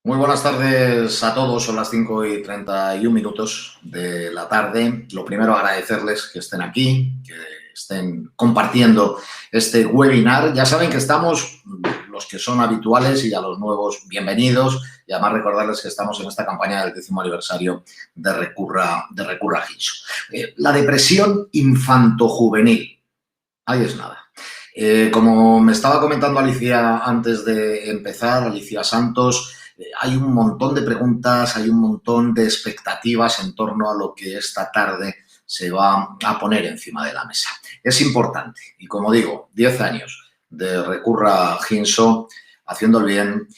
Muy buenas tardes a todos, son las 5:31 de la tarde. Lo primero, agradecerles que estén aquí, que estén compartiendo este webinar. Ya saben que estamos, los que son habituales y a los nuevos, bienvenidos. Y además recordarles que estamos en esta campaña del 10º aniversario de Recurra Hinso. La depresión infantojuvenil, ahí es nada. Como me estaba comentando Alicia antes de empezar, Alicia Santos, hay un montón de preguntas, hay un montón de expectativas en torno a lo que esta tarde se va a poner encima de la mesa. Es importante y, como digo, 10 años de Recurra Hinso, haciendo el bien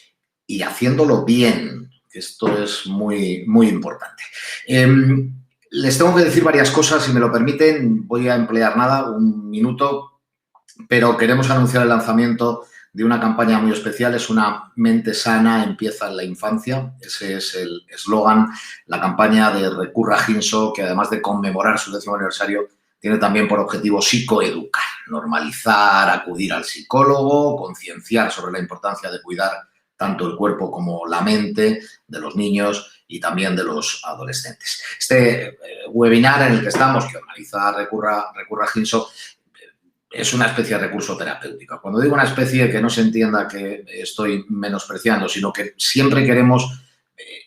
y haciéndolo bien, que esto es muy, muy importante. Les tengo que decir varias cosas, si me lo permiten, voy a emplear un minuto, pero queremos anunciar el lanzamiento de una campaña muy especial. Es una mente sana, empieza en la infancia. Ese es el eslogan, la campaña de Recurra Hinso, que además de conmemorar su 10º aniversario, tiene también por objetivo psicoeducar, normalizar, acudir al psicólogo, concienciar sobre la importancia de cuidar tanto el cuerpo como la mente de los niños y también de los adolescentes. Este webinar en el que estamos, que organiza Recurra Hinso, es una especie de recurso terapéutico. Cuando digo una especie, que no se entienda que estoy menospreciando, sino que siempre queremos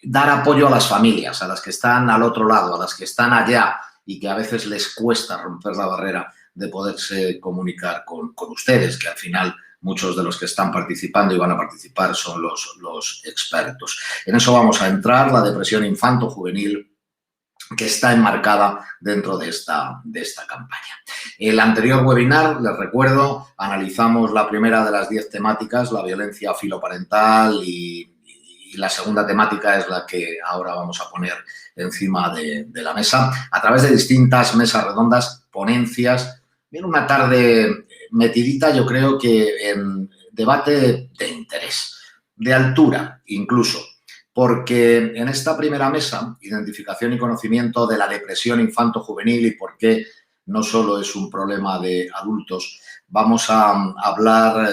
dar apoyo a las familias, a las que están al otro lado, a las que están allá y que a veces les cuesta romper la barrera de poderse comunicar con ustedes, que al final muchos de los que están participando y van a participar son los expertos. En eso vamos a entrar, la depresión infanto-juvenil, que está enmarcada dentro de esta campaña. El anterior webinar, les recuerdo, analizamos la primera de las 10 temáticas, la violencia filoparental, y la segunda temática es la que ahora vamos a poner encima de la mesa, a través de distintas mesas redondas, ponencias. Viene una tarde metidita, yo creo que en debate de interés, de altura incluso, porque en esta primera mesa, identificación y conocimiento de la depresión infanto-juvenil y por qué no solo es un problema de adultos, vamos a hablar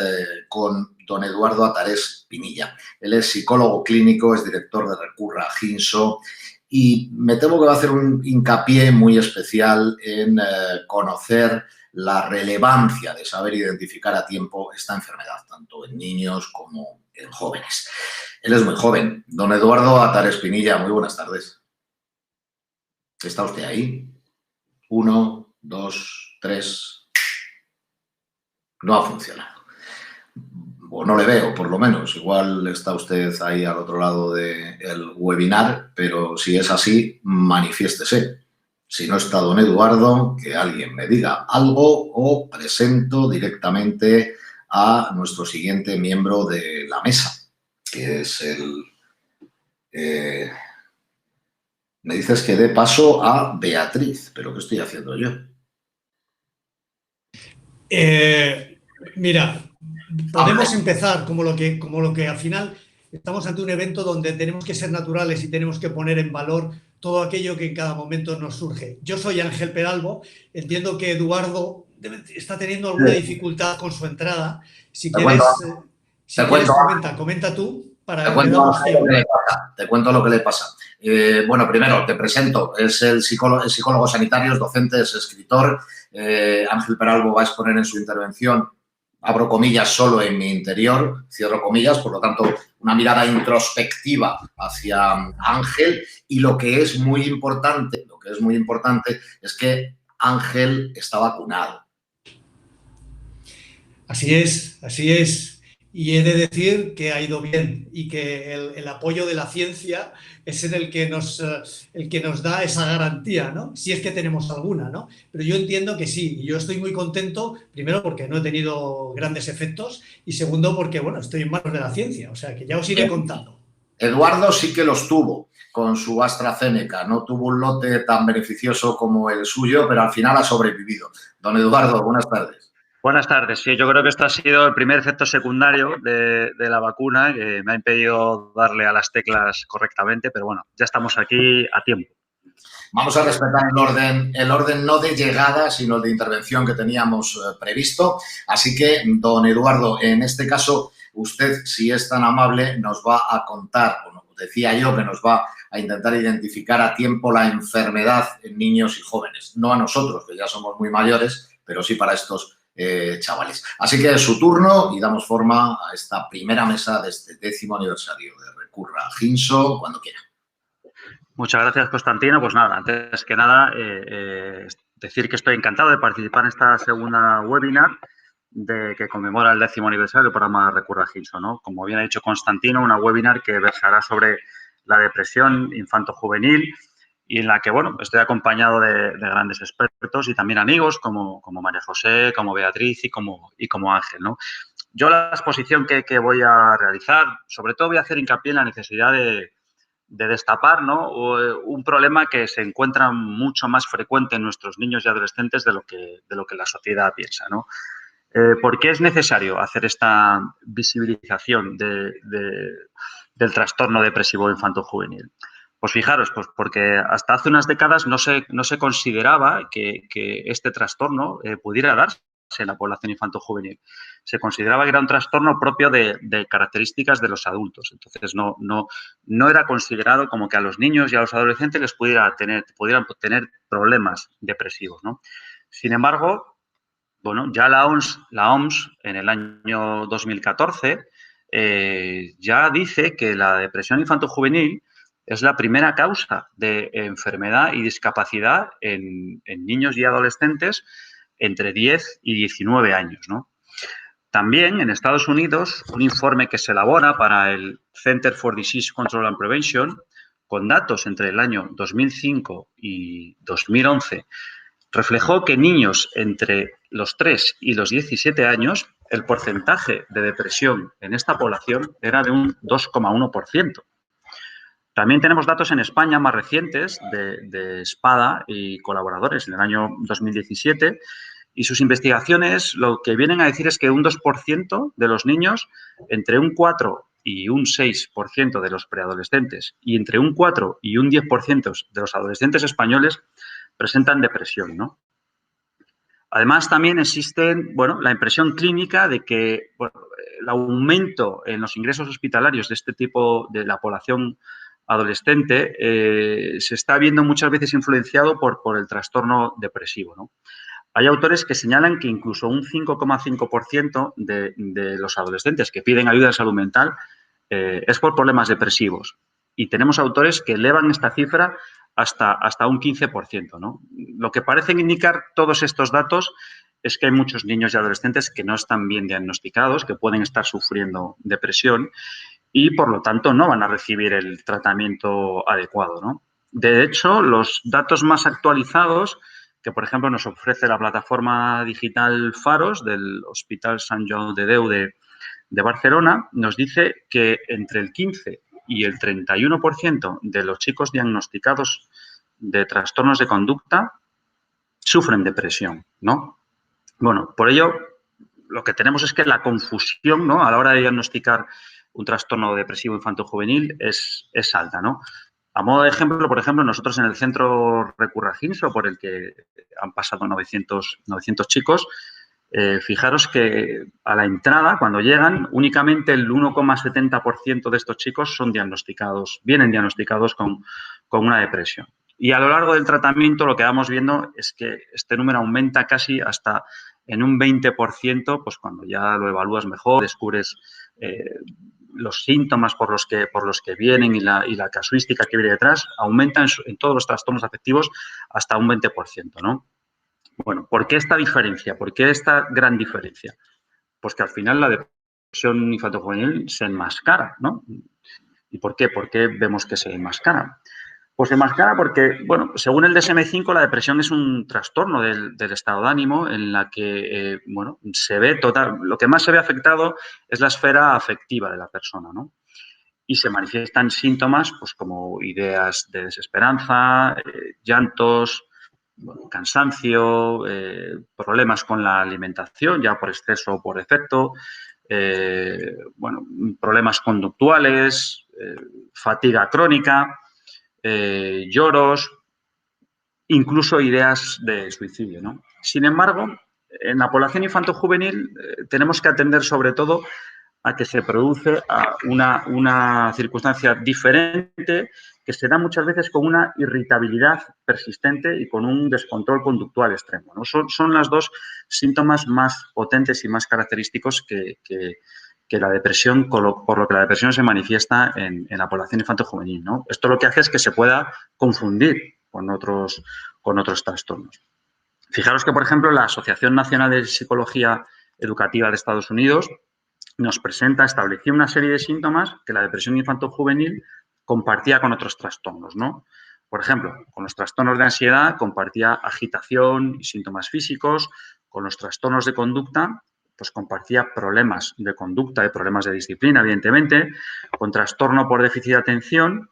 con don Eduardo Atares Pinilla. Él es psicólogo clínico, es director de Recurra Hinso y me temo que va a hacer un hincapié muy especial en conocer la relevancia de saber identificar a tiempo esta enfermedad, tanto en niños como en jóvenes. Él es muy joven. Don Eduardo Atares Pinilla, muy buenas tardes. ¿Está usted ahí? 1, 2, 3. No ha funcionado. O no le veo, por lo menos. Igual está usted ahí al otro lado del webinar, pero si es así, manifiéstese. Si no está don Eduardo, que alguien me diga algo o presento directamente a nuestro siguiente miembro de la mesa, que es me dices que dé paso a Beatriz, pero ¿qué estoy haciendo yo? Mira, podemos empezar como lo que al final estamos ante un evento donde tenemos que ser naturales y tenemos que poner en valor todo aquello que en cada momento nos surge. Yo soy Ángel Peralbo, entiendo que Eduardo está teniendo alguna dificultad con su entrada. Si quieres, comenta tú para que demos tiempo. Te cuento lo que le pasa. Bueno, primero te presento, es el psicólogo sanitario, es docente, es escritor. Ángel Peralbo va a exponer en su intervención, abro comillas, solo en mi interior, cierro comillas, por lo tanto, una mirada introspectiva hacia Ángel. Y lo que es muy importante es que Ángel está vacunado. Así es. Y he de decir que ha ido bien y que el apoyo de la ciencia es el que nos da esa garantía, ¿no? Si es que tenemos alguna, ¿no? Pero yo entiendo que sí, y yo estoy muy contento, primero porque no he tenido grandes efectos y segundo porque, bueno, estoy en manos de la ciencia, o sea que ya os iré contando. Eduardo sí que los tuvo con su AstraZeneca, no tuvo un lote tan beneficioso como el suyo, pero al final ha sobrevivido. Don Eduardo, buenas tardes. Buenas tardes. Sí, yo creo que esto ha sido el primer efecto secundario de la vacuna que me ha impedido darle a las teclas correctamente, pero bueno, ya estamos aquí a tiempo. Vamos a respetar el orden no de llegada, sino el de intervención que teníamos previsto. Así que, don Eduardo, en este caso, usted, si es tan amable, nos va a contar, bueno, decía yo, que nos va a intentar identificar a tiempo la enfermedad en niños y jóvenes. No a nosotros, que ya somos muy mayores, pero sí para estos chavales. Así que es su turno y damos forma a esta primera mesa de este 10º aniversario de Recurra Ginso, cuando quiera. Muchas gracias, Constantino. Pues nada, antes que nada, decir que estoy encantado de participar en esta segunda webinar que conmemora el 10º aniversario del programa Recurra Ginso, ¿no? Como bien ha dicho Constantino, una webinar que versará sobre la depresión infanto-juvenil y en la que, bueno, estoy acompañado de grandes expertos y también amigos como María José, como Beatriz y como Ángel, ¿no? Yo la exposición que voy a realizar, sobre todo voy a hacer hincapié en la necesidad de destapar, ¿no?, un problema que se encuentra mucho más frecuente en nuestros niños y adolescentes de lo que la sociedad piensa, ¿no? ¿Por qué es necesario hacer esta visibilización del trastorno depresivo infanto-juvenil? Pues fijaros, pues porque hasta hace unas décadas no se consideraba que este trastorno pudiera darse en la población infanto-juvenil. Se consideraba que era un trastorno propio de características de los adultos. Entonces, no era considerado como que a los niños y a los adolescentes les pudieran tener problemas depresivos, ¿no? Sin embargo, bueno, ya la OMS en el año 2014 ya dice que la depresión infanto-juvenil es la primera causa de enfermedad y discapacidad en niños y adolescentes entre 10 y 19 años, ¿no? También en Estados Unidos, un informe que se elabora para el Center for Disease Control and Prevention, con datos entre el año 2005 y 2011, reflejó que niños entre los 3 y los 17 años, el porcentaje de depresión en esta población era de un 2,1%. También tenemos datos en España más recientes de Espada y colaboradores en el año 2017 y sus investigaciones lo que vienen a decir es que un 2% de los niños, entre un 4 y un 6% de los preadolescentes y entre un 4 y un 10% de los adolescentes españoles presentan depresión, ¿no? Además, también existe, bueno, la impresión clínica de que, bueno, el aumento en los ingresos hospitalarios de este tipo de la población adolescente se está viendo muchas veces influenciado por el trastorno depresivo, ¿no? Hay autores que señalan que incluso un 5,5% de los adolescentes que piden ayuda de salud mental es por problemas depresivos. Y tenemos autores que elevan esta cifra hasta un 15%, ¿no? Lo que parecen indicar todos estos datos es que hay muchos niños y adolescentes que no están bien diagnosticados, que pueden estar sufriendo depresión y, por lo tanto, no van a recibir el tratamiento adecuado, ¿no? De hecho, los datos más actualizados que, por ejemplo, nos ofrece la plataforma digital Faros del Hospital Sant Jou de Déu de Barcelona, nos dice que entre el 15 y el 31% de los chicos diagnosticados de trastornos de conducta sufren depresión, ¿no? Bueno, por ello, lo que tenemos es que la confusión, ¿no?, a la hora de diagnosticar un trastorno depresivo infanto-juvenil es alta, ¿no? A modo de ejemplo, por ejemplo, nosotros en el centro Recurra Ginso, por el que han pasado 900 chicos, fijaros que a la entrada, cuando llegan, únicamente el 1,70% de estos chicos vienen diagnosticados con una depresión. Y a lo largo del tratamiento lo que vamos viendo es que este número aumenta casi hasta en un 20%, pues cuando ya lo evalúas mejor, descubres los síntomas por los que vienen y la casuística que viene detrás, aumenta en todos los trastornos afectivos hasta un 20%, ¿no? Bueno, ¿por qué esta diferencia? ¿Por qué esta gran diferencia? Pues que al final la depresión infanto-juvenil se enmascara, ¿no? ¿Y por qué? ¿Por qué vemos que se enmascara? Pues se enmascara porque, bueno, según el DSM-5, la depresión es un trastorno del estado de ánimo en la que, bueno, lo que más se ve afectado es la esfera afectiva de la persona, ¿no? Y se manifiestan síntomas, pues como ideas de desesperanza, llantos, bueno, cansancio, problemas con la alimentación, ya por exceso o por defecto, bueno, problemas conductuales, fatiga crónica, lloros, incluso ideas de suicidio, ¿no? Sin embargo, en la población infanto-juvenil tenemos que atender sobre todo a que se produce una circunstancia diferente que se da muchas veces con una irritabilidad persistente y con un descontrol conductual extremo, ¿no? Son los dos síntomas más potentes y más característicos que la depresión, por lo que la depresión se manifiesta en la población infanto-juvenil, ¿no? Esto lo que hace es que se pueda confundir con otros trastornos. Fijaros que, por ejemplo, la Asociación Nacional de Psicología Educativa de Estados Unidos estableció una serie de síntomas que la depresión infanto-juvenil compartía con otros trastornos, ¿no? Por ejemplo, con los trastornos de ansiedad compartía agitación y síntomas físicos, con los trastornos de conducta pues compartía problemas de conducta y problemas de disciplina, evidentemente, con trastorno por déficit de atención,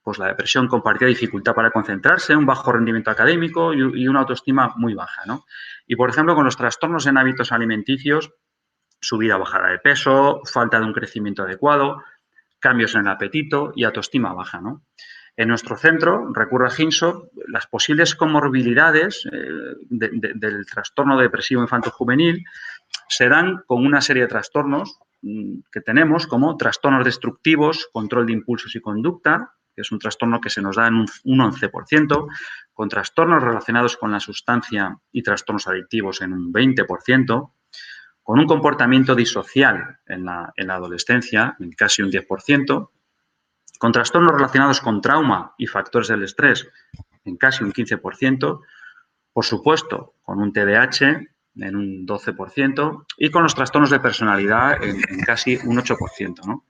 pues la depresión compartía dificultad para concentrarse, un bajo rendimiento académico y una autoestima muy baja, ¿no? Y, por ejemplo, con los trastornos en hábitos alimenticios, subida o bajada de peso, falta de un crecimiento adecuado, cambios en el apetito y autoestima baja, ¿no? En nuestro centro, Recurra Ginso, las posibles comorbilidades del trastorno depresivo infanto-juvenil se dan con una serie de trastornos que tenemos, como trastornos destructivos, control de impulsos y conducta, que es un trastorno que se nos da en un 11%, con trastornos relacionados con la sustancia y trastornos adictivos en un 20%, con un comportamiento disocial en la adolescencia, en casi un 10%, con trastornos relacionados con trauma y factores del estrés, en casi un 15%, por supuesto, con un TDAH en un 12% y con los trastornos de personalidad en casi un 8%, ¿no?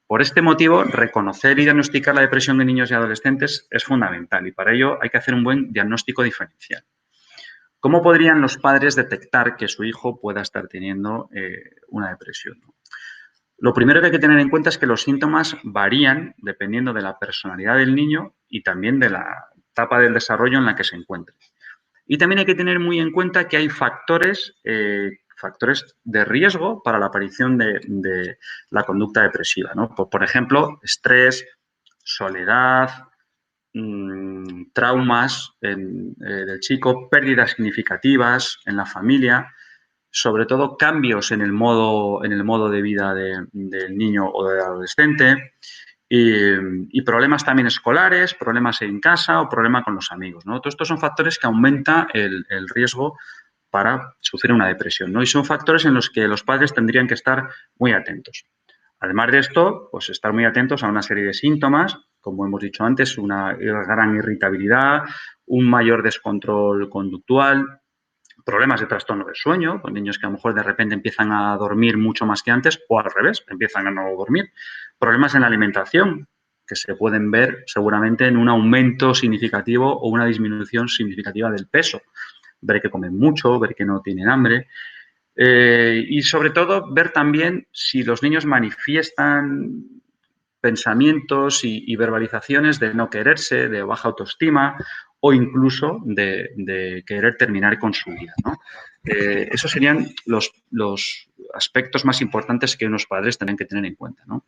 Por este motivo, reconocer y diagnosticar la depresión de niños y adolescentes es fundamental y para ello hay que hacer un buen diagnóstico diferencial. ¿Cómo podrían los padres detectar que su hijo pueda estar teniendo una depresión? Lo primero que hay que tener en cuenta es que los síntomas varían dependiendo de la personalidad del niño y también de la etapa del desarrollo en la que se encuentre. Y también hay que tener muy en cuenta que hay factores de riesgo para la aparición de la conducta depresiva, ¿no? Por ejemplo, estrés, soledad, traumas del chico, pérdidas significativas en la familia, sobre todo cambios en el modo de vida del niño o del adolescente y problemas también escolares, problemas en casa o problemas con los amigos, ¿no? Todos estos son factores que aumentan el riesgo para sufrir una depresión, ¿no? Y son factores en los que los padres tendrían que estar muy atentos. Además de esto, pues estar muy atentos a una serie de síntomas, como hemos dicho antes, una gran irritabilidad, un mayor descontrol conductual, problemas de trastorno del sueño, con niños que a lo mejor de repente empiezan a dormir mucho más que antes o al revés, empiezan a no dormir. Problemas en la alimentación, que se pueden ver seguramente en un aumento significativo o una disminución significativa del peso. Ver que comen mucho, ver que no tienen hambre. Y sobre todo ver también si los niños manifiestan pensamientos y verbalizaciones de no quererse, de baja autoestima o incluso de querer terminar con su vida, ¿no? Esos serían los aspectos más importantes que unos padres tienen que tener en cuenta, ¿no?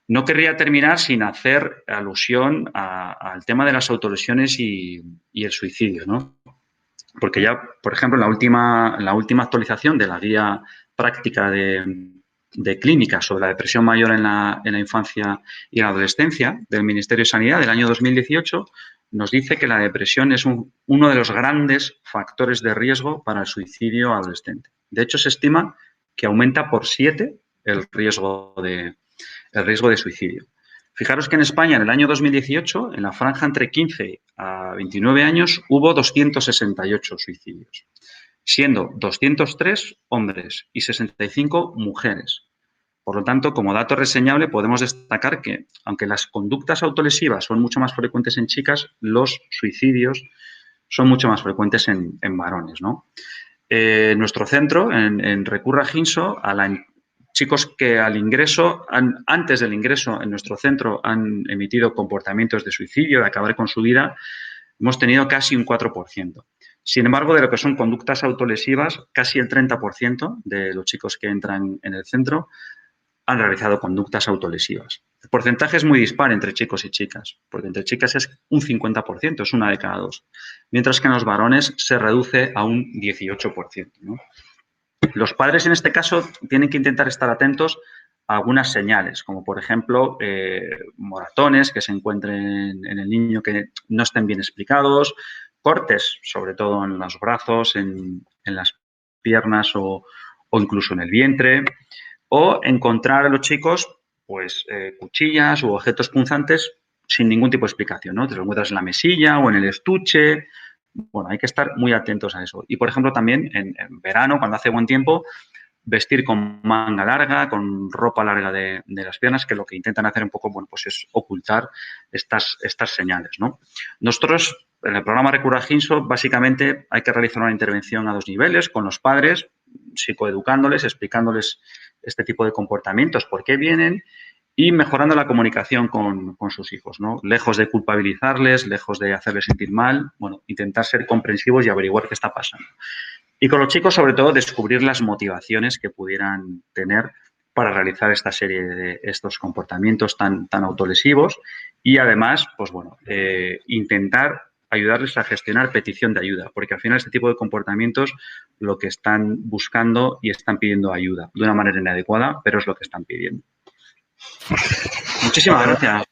No querría terminar sin hacer alusión al tema de las autolesiones y el suicidio, ¿no? Porque ya, por ejemplo, en la última actualización de la guía práctica de clínica sobre la depresión mayor en la infancia y en la adolescencia del Ministerio de Sanidad del año 2018 nos dice que la depresión es uno de los grandes factores de riesgo para el suicidio adolescente. De hecho, se estima que aumenta por 7 el riesgo de suicidio. Fijaros que en España, en el año 2018, en la franja entre 15 a 29 años, hubo 268 suicidios, siendo 203 hombres y 65 mujeres. Por lo tanto, como dato reseñable, podemos destacar que, aunque las conductas autolesivas son mucho más frecuentes en chicas, los suicidios son mucho más frecuentes en varones, ¿no? Nuestro centro, en Recurra Ginso, chicos que antes del ingreso en nuestro centro han emitido comportamientos de suicidio, de acabar con su vida, hemos tenido casi un 4%. Sin embargo, de lo que son conductas autolesivas, casi el 30% de los chicos que entran en el centro han realizado conductas autolesivas. El porcentaje es muy dispar entre chicos y chicas, porque entre chicas es un 50%, es 1 de cada 2, mientras que en los varones se reduce a un 18%, ¿no? Los padres en este caso tienen que intentar estar atentos a algunas señales, como por ejemplo moratones que se encuentren en el niño que no estén bien explicados, cortes, sobre todo en los brazos, en las piernas o incluso en el vientre, o encontrar a los chicos pues cuchillas u objetos punzantes sin ningún tipo de explicación, ¿no? Te lo encuentras en la mesilla o en el estuche. Bueno, hay que estar muy atentos a eso. Y, por ejemplo, también en verano, cuando hace buen tiempo, vestir con manga larga, con ropa larga de las piernas, que lo que intentan hacer un poco, bueno, pues es ocultar estas señales, ¿no? Nosotros, en el programa Recurra Ginso, básicamente hay que realizar una intervención a 2 niveles, con los padres, psicoeducándoles, explicándoles este tipo de comportamientos, por qué vienen, y mejorando la comunicación con sus hijos, ¿no? Lejos de culpabilizarles, lejos de hacerles sentir mal, bueno, intentar ser comprensivos y averiguar qué está pasando. Y con los chicos, sobre todo, descubrir las motivaciones que pudieran tener para realizar esta serie de estos comportamientos tan autolesivos y, además, pues bueno, intentar ayudarles a gestionar petición de ayuda, porque al final este tipo de comportamientos lo que están buscando y están pidiendo ayuda de una manera inadecuada, pero es lo que están pidiendo. Muchísimas gracias.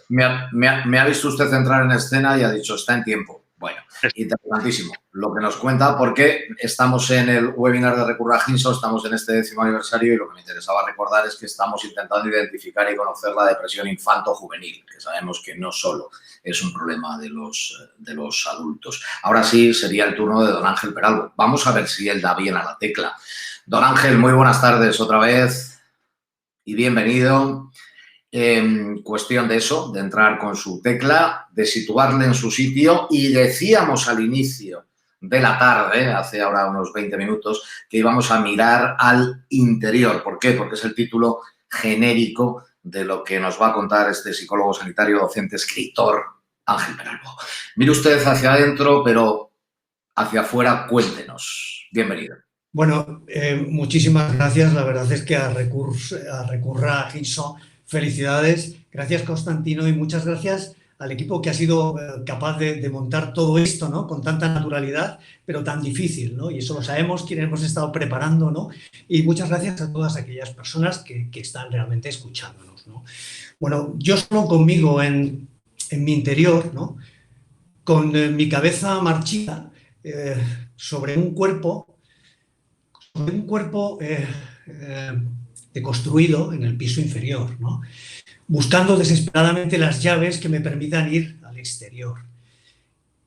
Me ha visto usted entrar en escena y ha dicho, está en tiempo. Bueno, interesantísimo lo que nos cuenta, porque estamos en el webinar de Recurra Ginso, estamos en este 10º aniversario y lo que me interesaba recordar es que estamos intentando identificar y conocer la depresión infanto-juvenil, que sabemos que no solo es un problema de los adultos. Ahora sí, sería el turno de don Ángel Peralbo. Vamos a ver si él da bien a la tecla. Don Ángel, muy buenas tardes otra vez y bienvenido. Cuestión de eso, de entrar con su tecla, de situarle en su sitio, y decíamos al inicio de la tarde, hace ahora unos 20 minutos, que íbamos a mirar al interior. ¿Por qué? Porque es el título genérico de lo que nos va a contar este psicólogo sanitario, docente, escritor, Ángel Peralbo. Mire usted hacia adentro, pero hacia afuera, cuéntenos. Bienvenido. Bueno, muchísimas gracias. La verdad es que a Recurra Ginso, felicidades. Gracias, Constantino, y muchas gracias al equipo que ha sido capaz de montar todo esto, ¿no? Con tanta naturalidad, pero tan difícil, ¿no? Y eso lo sabemos quienes hemos estado preparando, ¿no? Y muchas gracias a todas aquellas personas que están realmente escuchándonos, ¿no? Bueno, yo solo conmigo en mi interior, ¿no? Con mi cabeza marchita sobre un cuerpo deconstruido en el piso inferior, ¿no? Buscando desesperadamente las llaves que me permitan ir al exterior.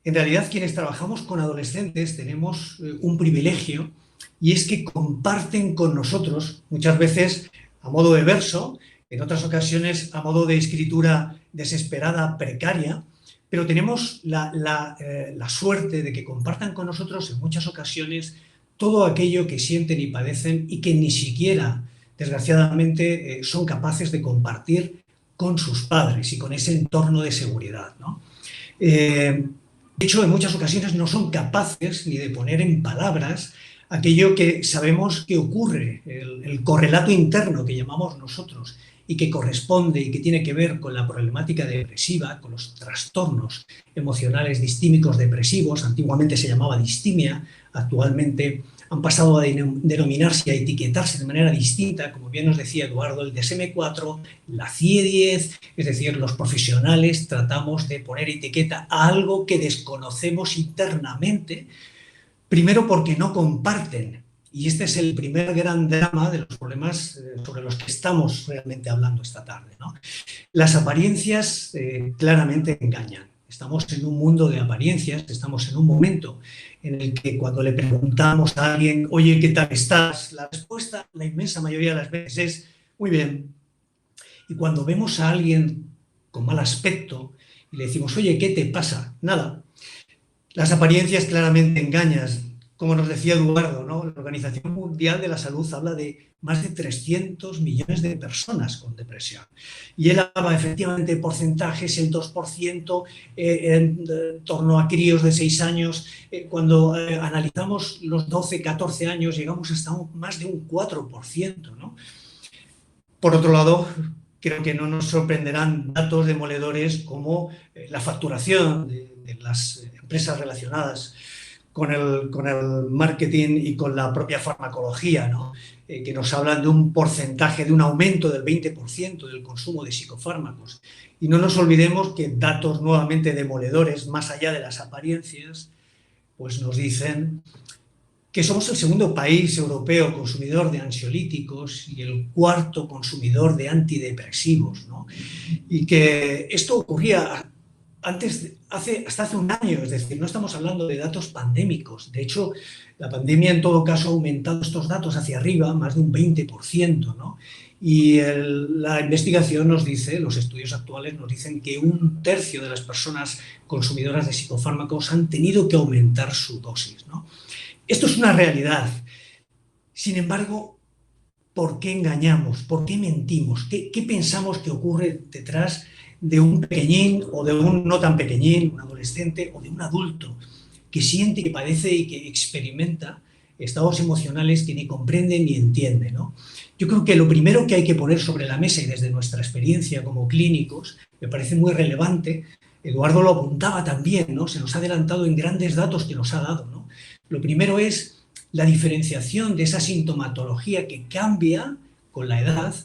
En realidad, quienes trabajamos con adolescentes tenemos un privilegio, y es que comparten con nosotros, muchas veces a modo de verso, en otras ocasiones a modo de escritura desesperada, precaria, pero tenemos la suerte de que compartan con nosotros en muchas ocasiones todo aquello que sienten y padecen y que ni siquiera, desgraciadamente, son capaces de compartir con sus padres y con ese entorno de seguridad, ¿no? De hecho, en muchas ocasiones no son capaces ni de poner en palabras aquello que sabemos que ocurre, el correlato interno que llamamos nosotros, y que corresponde y que tiene que ver con la problemática depresiva, con los trastornos emocionales distímicos depresivos. Antiguamente se llamaba distimia, actualmente han pasado a denominarse y a etiquetarse de manera distinta, como bien nos decía Eduardo, el DSM-4, la CIE-10, es decir, los profesionales tratamos de poner etiqueta a algo que desconocemos internamente, primero porque no comparten. Y este es el primer gran drama de los problemas sobre los que estamos realmente hablando esta tarde, ¿no? Las apariencias claramente engañan. Estamos en un mundo de apariencias, estamos en un momento en el que cuando le preguntamos a alguien, oye, ¿qué tal estás?, la respuesta, la inmensa mayoría de las veces, es muy bien. Y cuando vemos a alguien con mal aspecto y le decimos, oye, ¿qué te pasa? Nada. Las apariencias claramente engañan. Como nos decía Eduardo, ¿no? La Organización Mundial de la Salud habla de más de 300 millones de personas con depresión. Y él habla efectivamente de porcentajes, el 2% en torno a críos de 6 años. Cuando analizamos los 12, 14 años, llegamos hasta más de un 4%, ¿no? Por otro lado, creo que no nos sorprenderán datos demoledores como la facturación de las empresas relacionadas con el marketing y con la propia farmacología, ¿no? Que nos hablan de un porcentaje, de un aumento del 20% del consumo de psicofármacos. Y no nos olvidemos que datos nuevamente demoledores, más allá de las apariencias, pues nos dicen que somos el segundo país europeo consumidor de ansiolíticos y el cuarto consumidor de antidepresivos, ¿no? Y que esto ocurría hasta hace un año, es decir, no estamos hablando de datos pandémicos. De hecho, la pandemia en todo caso ha aumentado estos datos hacia arriba, más de un 20%, ¿no? Y la investigación nos dice, los estudios actuales nos dicen que 1/3 de las personas consumidoras de psicofármacos han tenido que aumentar su dosis, ¿no? Esto es una realidad. Sin embargo, ¿por qué engañamos? ¿Por qué mentimos? ¿Qué pensamos que ocurre detrás de un pequeñín o de un no tan pequeñín, un adolescente o de un adulto que siente, que padece y que experimenta estados emocionales que ni comprende ni entiende, ¿no? Yo creo que lo primero que hay que poner sobre la mesa, y desde nuestra experiencia como clínicos, me parece muy relevante, Eduardo lo apuntaba también, ¿no? Se nos ha adelantado en grandes datos que nos ha dado, ¿no? Lo primero es la diferenciación de esa sintomatología que cambia con la edad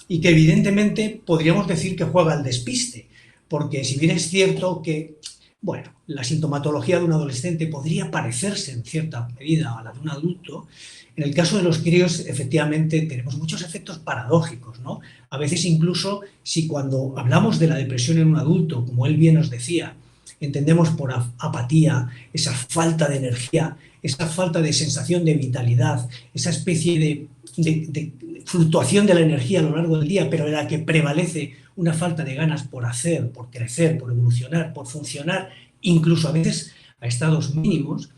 y que evidentemente podríamos decir que juega al despiste, porque si bien es cierto que, bueno, la sintomatología de un adolescente podría parecerse en cierta medida a la de un adulto, en el caso de los críos efectivamente tenemos muchos efectos paradójicos, ¿no? A veces incluso si cuando hablamos de la depresión en un adulto, como él bien nos decía, entendemos por apatía, esa falta de energía, esa falta de sensación de vitalidad, esa especie de fluctuación de la energía a lo largo del día, pero en la que prevalece una falta de ganas por hacer, por crecer, por evolucionar, por funcionar, incluso a veces a estados mínimos.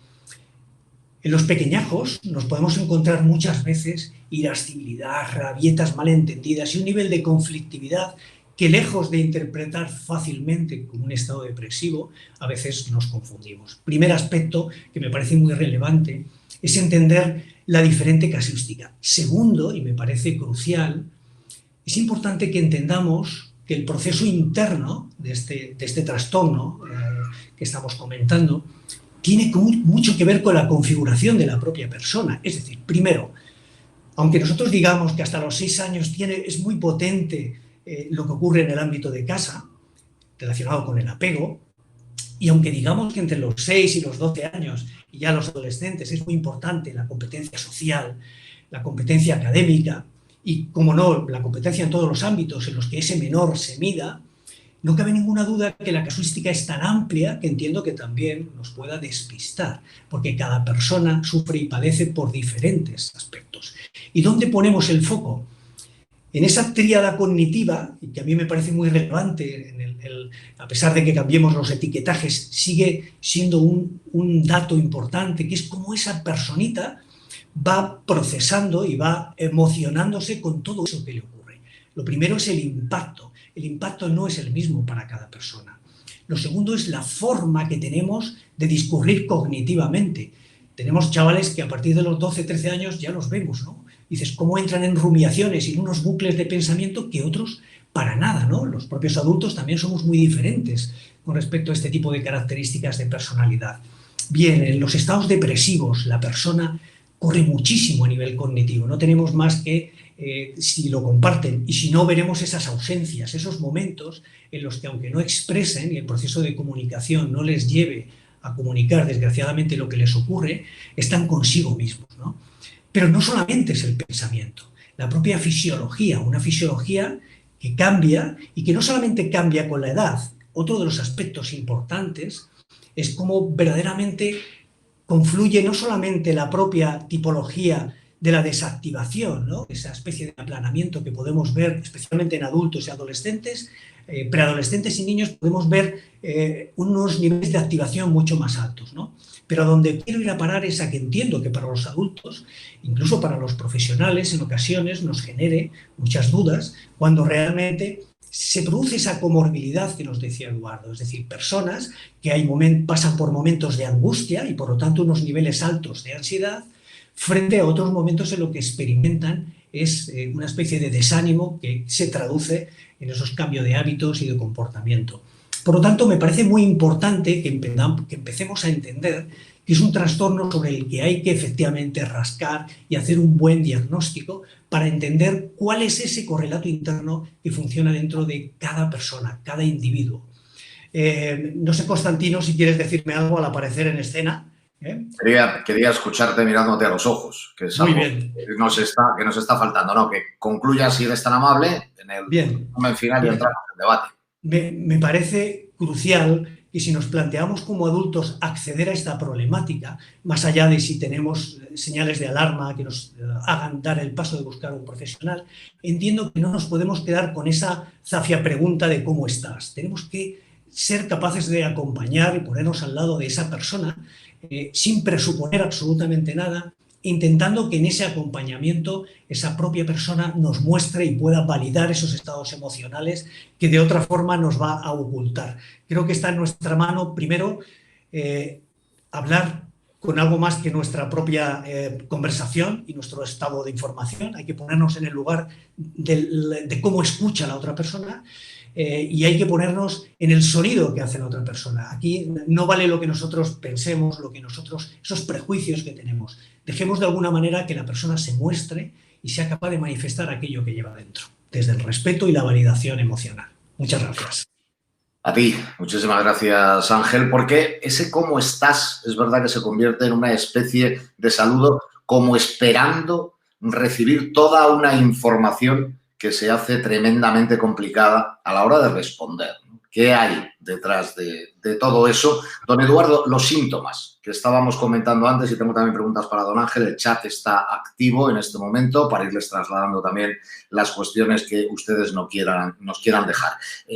En los pequeñajos nos podemos encontrar muchas veces irascibilidad, rabietas malentendidas y un nivel de conflictividad que, lejos de interpretar fácilmente como un estado depresivo, a veces nos confundimos. Primer aspecto que me parece muy relevante es entender la diferente casuística. Segundo, y me parece crucial, es importante que entendamos que el proceso interno de este trastorno que estamos comentando tiene mucho que ver con la configuración de la propia persona. Es decir, primero, aunque nosotros digamos que hasta los 6 años es muy potente lo que ocurre en el ámbito de casa, relacionado con el apego, y aunque digamos que entre los 6 y los 12 años, y ya los adolescentes, es muy importante la competencia social, la competencia académica, y, como no, la competencia en todos los ámbitos en los que ese menor se mida, no cabe ninguna duda que la casuística es tan amplia que entiendo que también nos pueda despistar, porque cada persona sufre y padece por diferentes aspectos. ¿Y dónde ponemos el foco? En esa tríada cognitiva, y que a mí me parece muy relevante, a pesar de que cambiemos los etiquetajes, sigue siendo un dato importante, que es cómo esa personita va procesando y va emocionándose con todo eso que le ocurre. Lo primero es el impacto. El impacto no es el mismo para cada persona. Lo segundo es la forma que tenemos de discurrir cognitivamente. Tenemos chavales que a partir de los 12, 13 años ya los vemos, ¿no? Dices, cómo entran en rumiaciones y en unos bucles de pensamiento que otros para nada, ¿no? Los propios adultos también somos muy diferentes con respecto a este tipo de características de personalidad. Bien, en los estados depresivos la persona corre muchísimo a nivel cognitivo. No tenemos más que, si lo comparten, y si no, veremos esas ausencias, esos momentos en los que, aunque no expresen y el proceso de comunicación no les lleve a comunicar desgraciadamente lo que les ocurre, están consigo mismos, ¿no? Pero no solamente es el pensamiento, la propia fisiología, una fisiología que cambia y que no solamente cambia con la edad. Otro de los aspectos importantes es cómo verdaderamente confluye no solamente la propia tipología de la desactivación, ¿no? Esa especie de aplanamiento que podemos ver especialmente en adultos y adolescentes, preadolescentes y niños, podemos ver unos niveles de activación mucho más altos, ¿no? Pero a donde quiero ir a parar es a que entiendo que para los adultos, incluso para los profesionales, en ocasiones nos genere muchas dudas cuando realmente se produce esa comorbilidad que nos decía Eduardo, es decir, personas que pasan por momentos de angustia y por lo tanto unos niveles altos de ansiedad frente a otros momentos en los que experimentan es una especie de desánimo que se traduce en esos cambios de hábitos y de comportamiento. Por lo tanto, me parece muy importante que empecemos a entender que es un trastorno sobre el que hay que efectivamente rascar y hacer un buen diagnóstico para entender cuál es ese correlato interno que funciona dentro de cada persona, cada individuo. No sé, Constantino, si quieres decirme algo al aparecer en escena. Quería escucharte mirándote a los ojos, que es Muy algo bien. que nos está faltando, ¿no? Que concluyas, si eres tan amable, en el resumen final y entramos en debate. Me parece crucial que si nos planteamos como adultos acceder a esta problemática, más allá de si tenemos señales de alarma que nos hagan dar el paso de buscar un profesional, entiendo que no nos podemos quedar con esa zafia pregunta de cómo estás. Tenemos que ser capaces de acompañar y ponernos al lado de esa persona sin presuponer absolutamente nada, intentando que en ese acompañamiento esa propia persona nos muestre y pueda validar esos estados emocionales que de otra forma nos va a ocultar. Creo que está en nuestra mano, primero, hablar con algo más que nuestra propia conversación y nuestro estado de información. Hay que ponernos en el lugar de cómo escucha la otra persona. Y hay que ponernos en el sonido que hace la otra persona. Aquí no vale lo que nosotros pensemos, esos prejuicios que tenemos. Dejemos de alguna manera que la persona se muestre y sea capaz de manifestar aquello que lleva dentro, desde el respeto y la validación emocional. Muchas gracias. A ti, muchísimas gracias, Ángel, porque ese cómo estás es verdad que se convierte en una especie de saludo, como esperando recibir toda una información que se hace tremendamente complicada a la hora de responder. ¿Qué hay detrás de todo eso? Don Eduardo, los síntomas que estábamos comentando antes, y tengo también preguntas para don Ángel, el chat está activo en este momento para irles trasladando también las cuestiones que ustedes nos quieran dejar.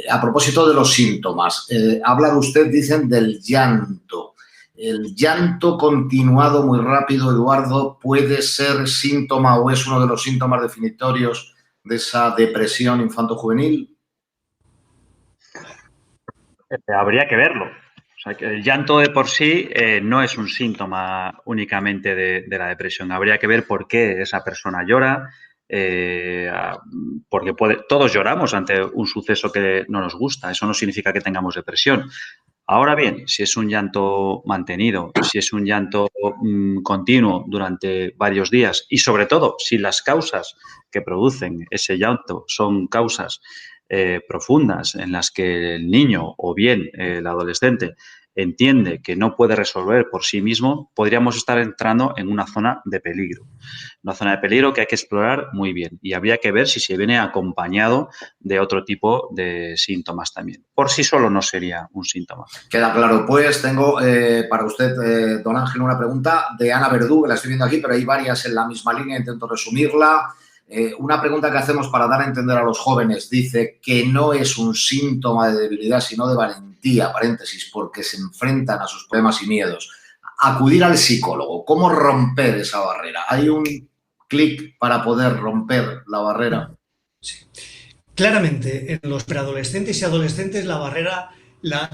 A propósito de los síntomas, habla usted, dicen, del llanto. ¿El llanto continuado muy rápido, Eduardo, puede ser síntoma o es uno de los síntomas definitorios de esa depresión infanto-juvenil? Habría que verlo. O sea, que el llanto de por sí no es un síntoma únicamente de la depresión. Habría que ver por qué esa persona llora, porque todos lloramos ante un suceso que no nos gusta. Eso no significa que tengamos depresión. Ahora bien, si es un llanto mantenido, si es un llanto continuo durante varios días y, sobre todo, si las causas que producen ese llanto son causas profundas en las que el niño o bien el adolescente entiende que no puede resolver por sí mismo, podríamos estar entrando en una zona de peligro. Una zona de peligro que hay que explorar muy bien y habría que ver si se viene acompañado de otro tipo de síntomas también. Por sí solo no sería un síntoma. Queda claro. Pues tengo para usted, don Ángel, una pregunta de Ana Verdú, que la estoy viendo aquí, pero hay varias en la misma línea, intento resumirla. Una pregunta que hacemos para dar a entender a los jóvenes, dice que no es un síntoma de debilidad, sino de valentía, paréntesis, porque se enfrentan a sus problemas y miedos. Acudir al psicólogo, ¿cómo romper esa barrera? ¿Hay un clic para poder romper la barrera? Sí. Claramente, en los preadolescentes y adolescentes la barrera,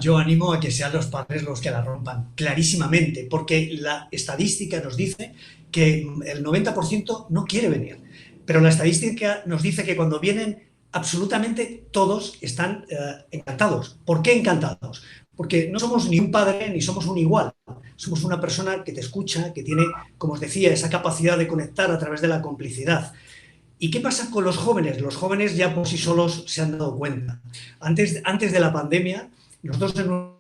yo animo a que sean los padres los que la rompan, clarísimamente, porque la estadística nos dice que el 90% no quiere venir. Pero la estadística nos dice que cuando vienen, absolutamente todos están encantados. ¿Por qué encantados? Porque no somos ni un padre ni somos un igual. Somos una persona que te escucha, que tiene, como os decía, esa capacidad de conectar a través de la complicidad. ¿Y qué pasa con los jóvenes? Los jóvenes ya por sí solos se han dado cuenta. Antes de la pandemia, nosotros en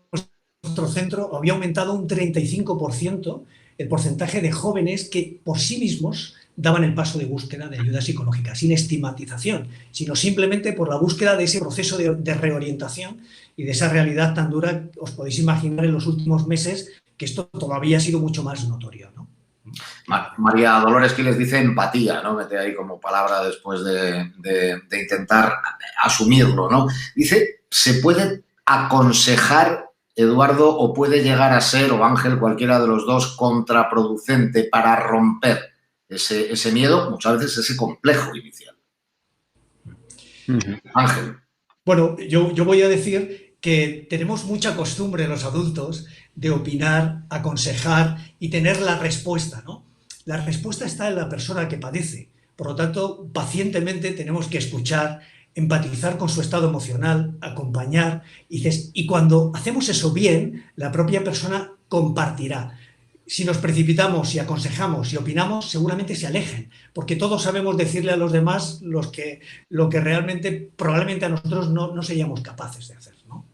nuestro centro había aumentado un 35% el porcentaje de jóvenes que por sí mismos daban el paso de búsqueda de ayuda psicológica, sin estigmatización, sino simplemente por la búsqueda de ese proceso de reorientación y de esa realidad tan dura. Os podéis imaginar en los últimos meses que esto todavía ha sido mucho más notorio, ¿no? María Dolores Quiles dice empatía, ¿no? Mete ahí como palabra después de intentar asumirlo, ¿no? Dice, ¿se puede aconsejar, Eduardo, o puede llegar a ser, o Ángel, cualquiera de los dos, contraproducente para romper ese miedo, muchas veces ese complejo inicial? Ángel. Bueno, yo voy a decir que tenemos mucha costumbre los adultos de opinar, aconsejar y tener la respuesta, ¿no? La respuesta está en la persona que padece. Por lo tanto, pacientemente tenemos que escuchar, empatizar con su estado emocional, acompañar. Y cuando hacemos eso bien, la propia persona compartirá. si nos precipitamos, si aconsejamos, si opinamos, seguramente se alejen, porque todos sabemos decirle a los demás lo que realmente, probablemente a nosotros no seríamos capaces de hacer, ¿no?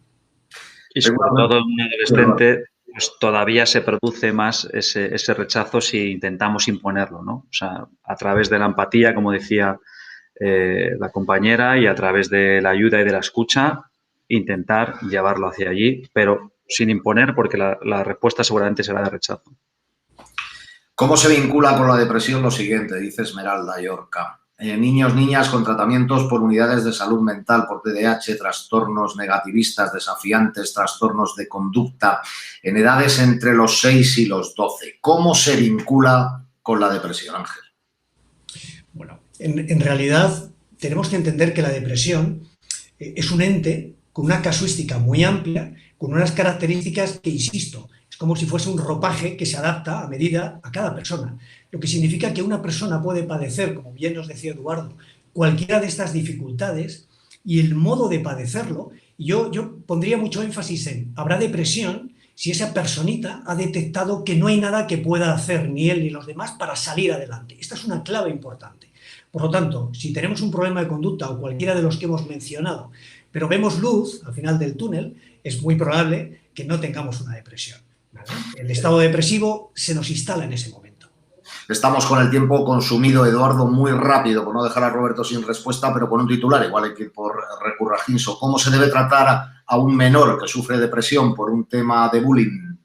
Y sobre todo en un adolescente, pues todavía se produce más ese rechazo si intentamos imponerlo, ¿no? O sea, a través de la empatía, como decía la compañera, y a través de la ayuda y de la escucha, intentar llevarlo hacia allí, pero sin imponer, porque la respuesta seguramente será de rechazo. ¿Cómo se vincula con la depresión lo siguiente? Dice Esmeralda Yorca. Niños, niñas con tratamientos por unidades de salud mental, por TDAH, trastornos negativistas, desafiantes, trastornos de conducta, en edades entre los 6 y los 12. ¿Cómo se vincula con la depresión, Ángel? Bueno, en realidad tenemos que entender que la depresión es un ente con una casuística muy amplia, con unas características que, insisto, es como si fuese un ropaje que se adapta a medida a cada persona. Lo que significa que una persona puede padecer, como bien nos decía Eduardo, cualquiera de estas dificultades, y el modo de padecerlo, yo pondría mucho énfasis en, habrá depresión si esa personita ha detectado que no hay nada que pueda hacer ni él ni los demás para salir adelante. Esta es una clave importante. Por lo tanto, si tenemos un problema de conducta o cualquiera de los que hemos mencionado, pero vemos luz al final del túnel, es muy probable que no tengamos una depresión, ¿vale? El estado depresivo se nos instala en ese momento. Estamos con el tiempo consumido, Eduardo, muy rápido, por no dejar a Roberto sin respuesta, pero con un titular, igual hay que ir por Recurra Ginso. ¿Cómo se debe tratar a un menor que sufre depresión por un tema de bullying?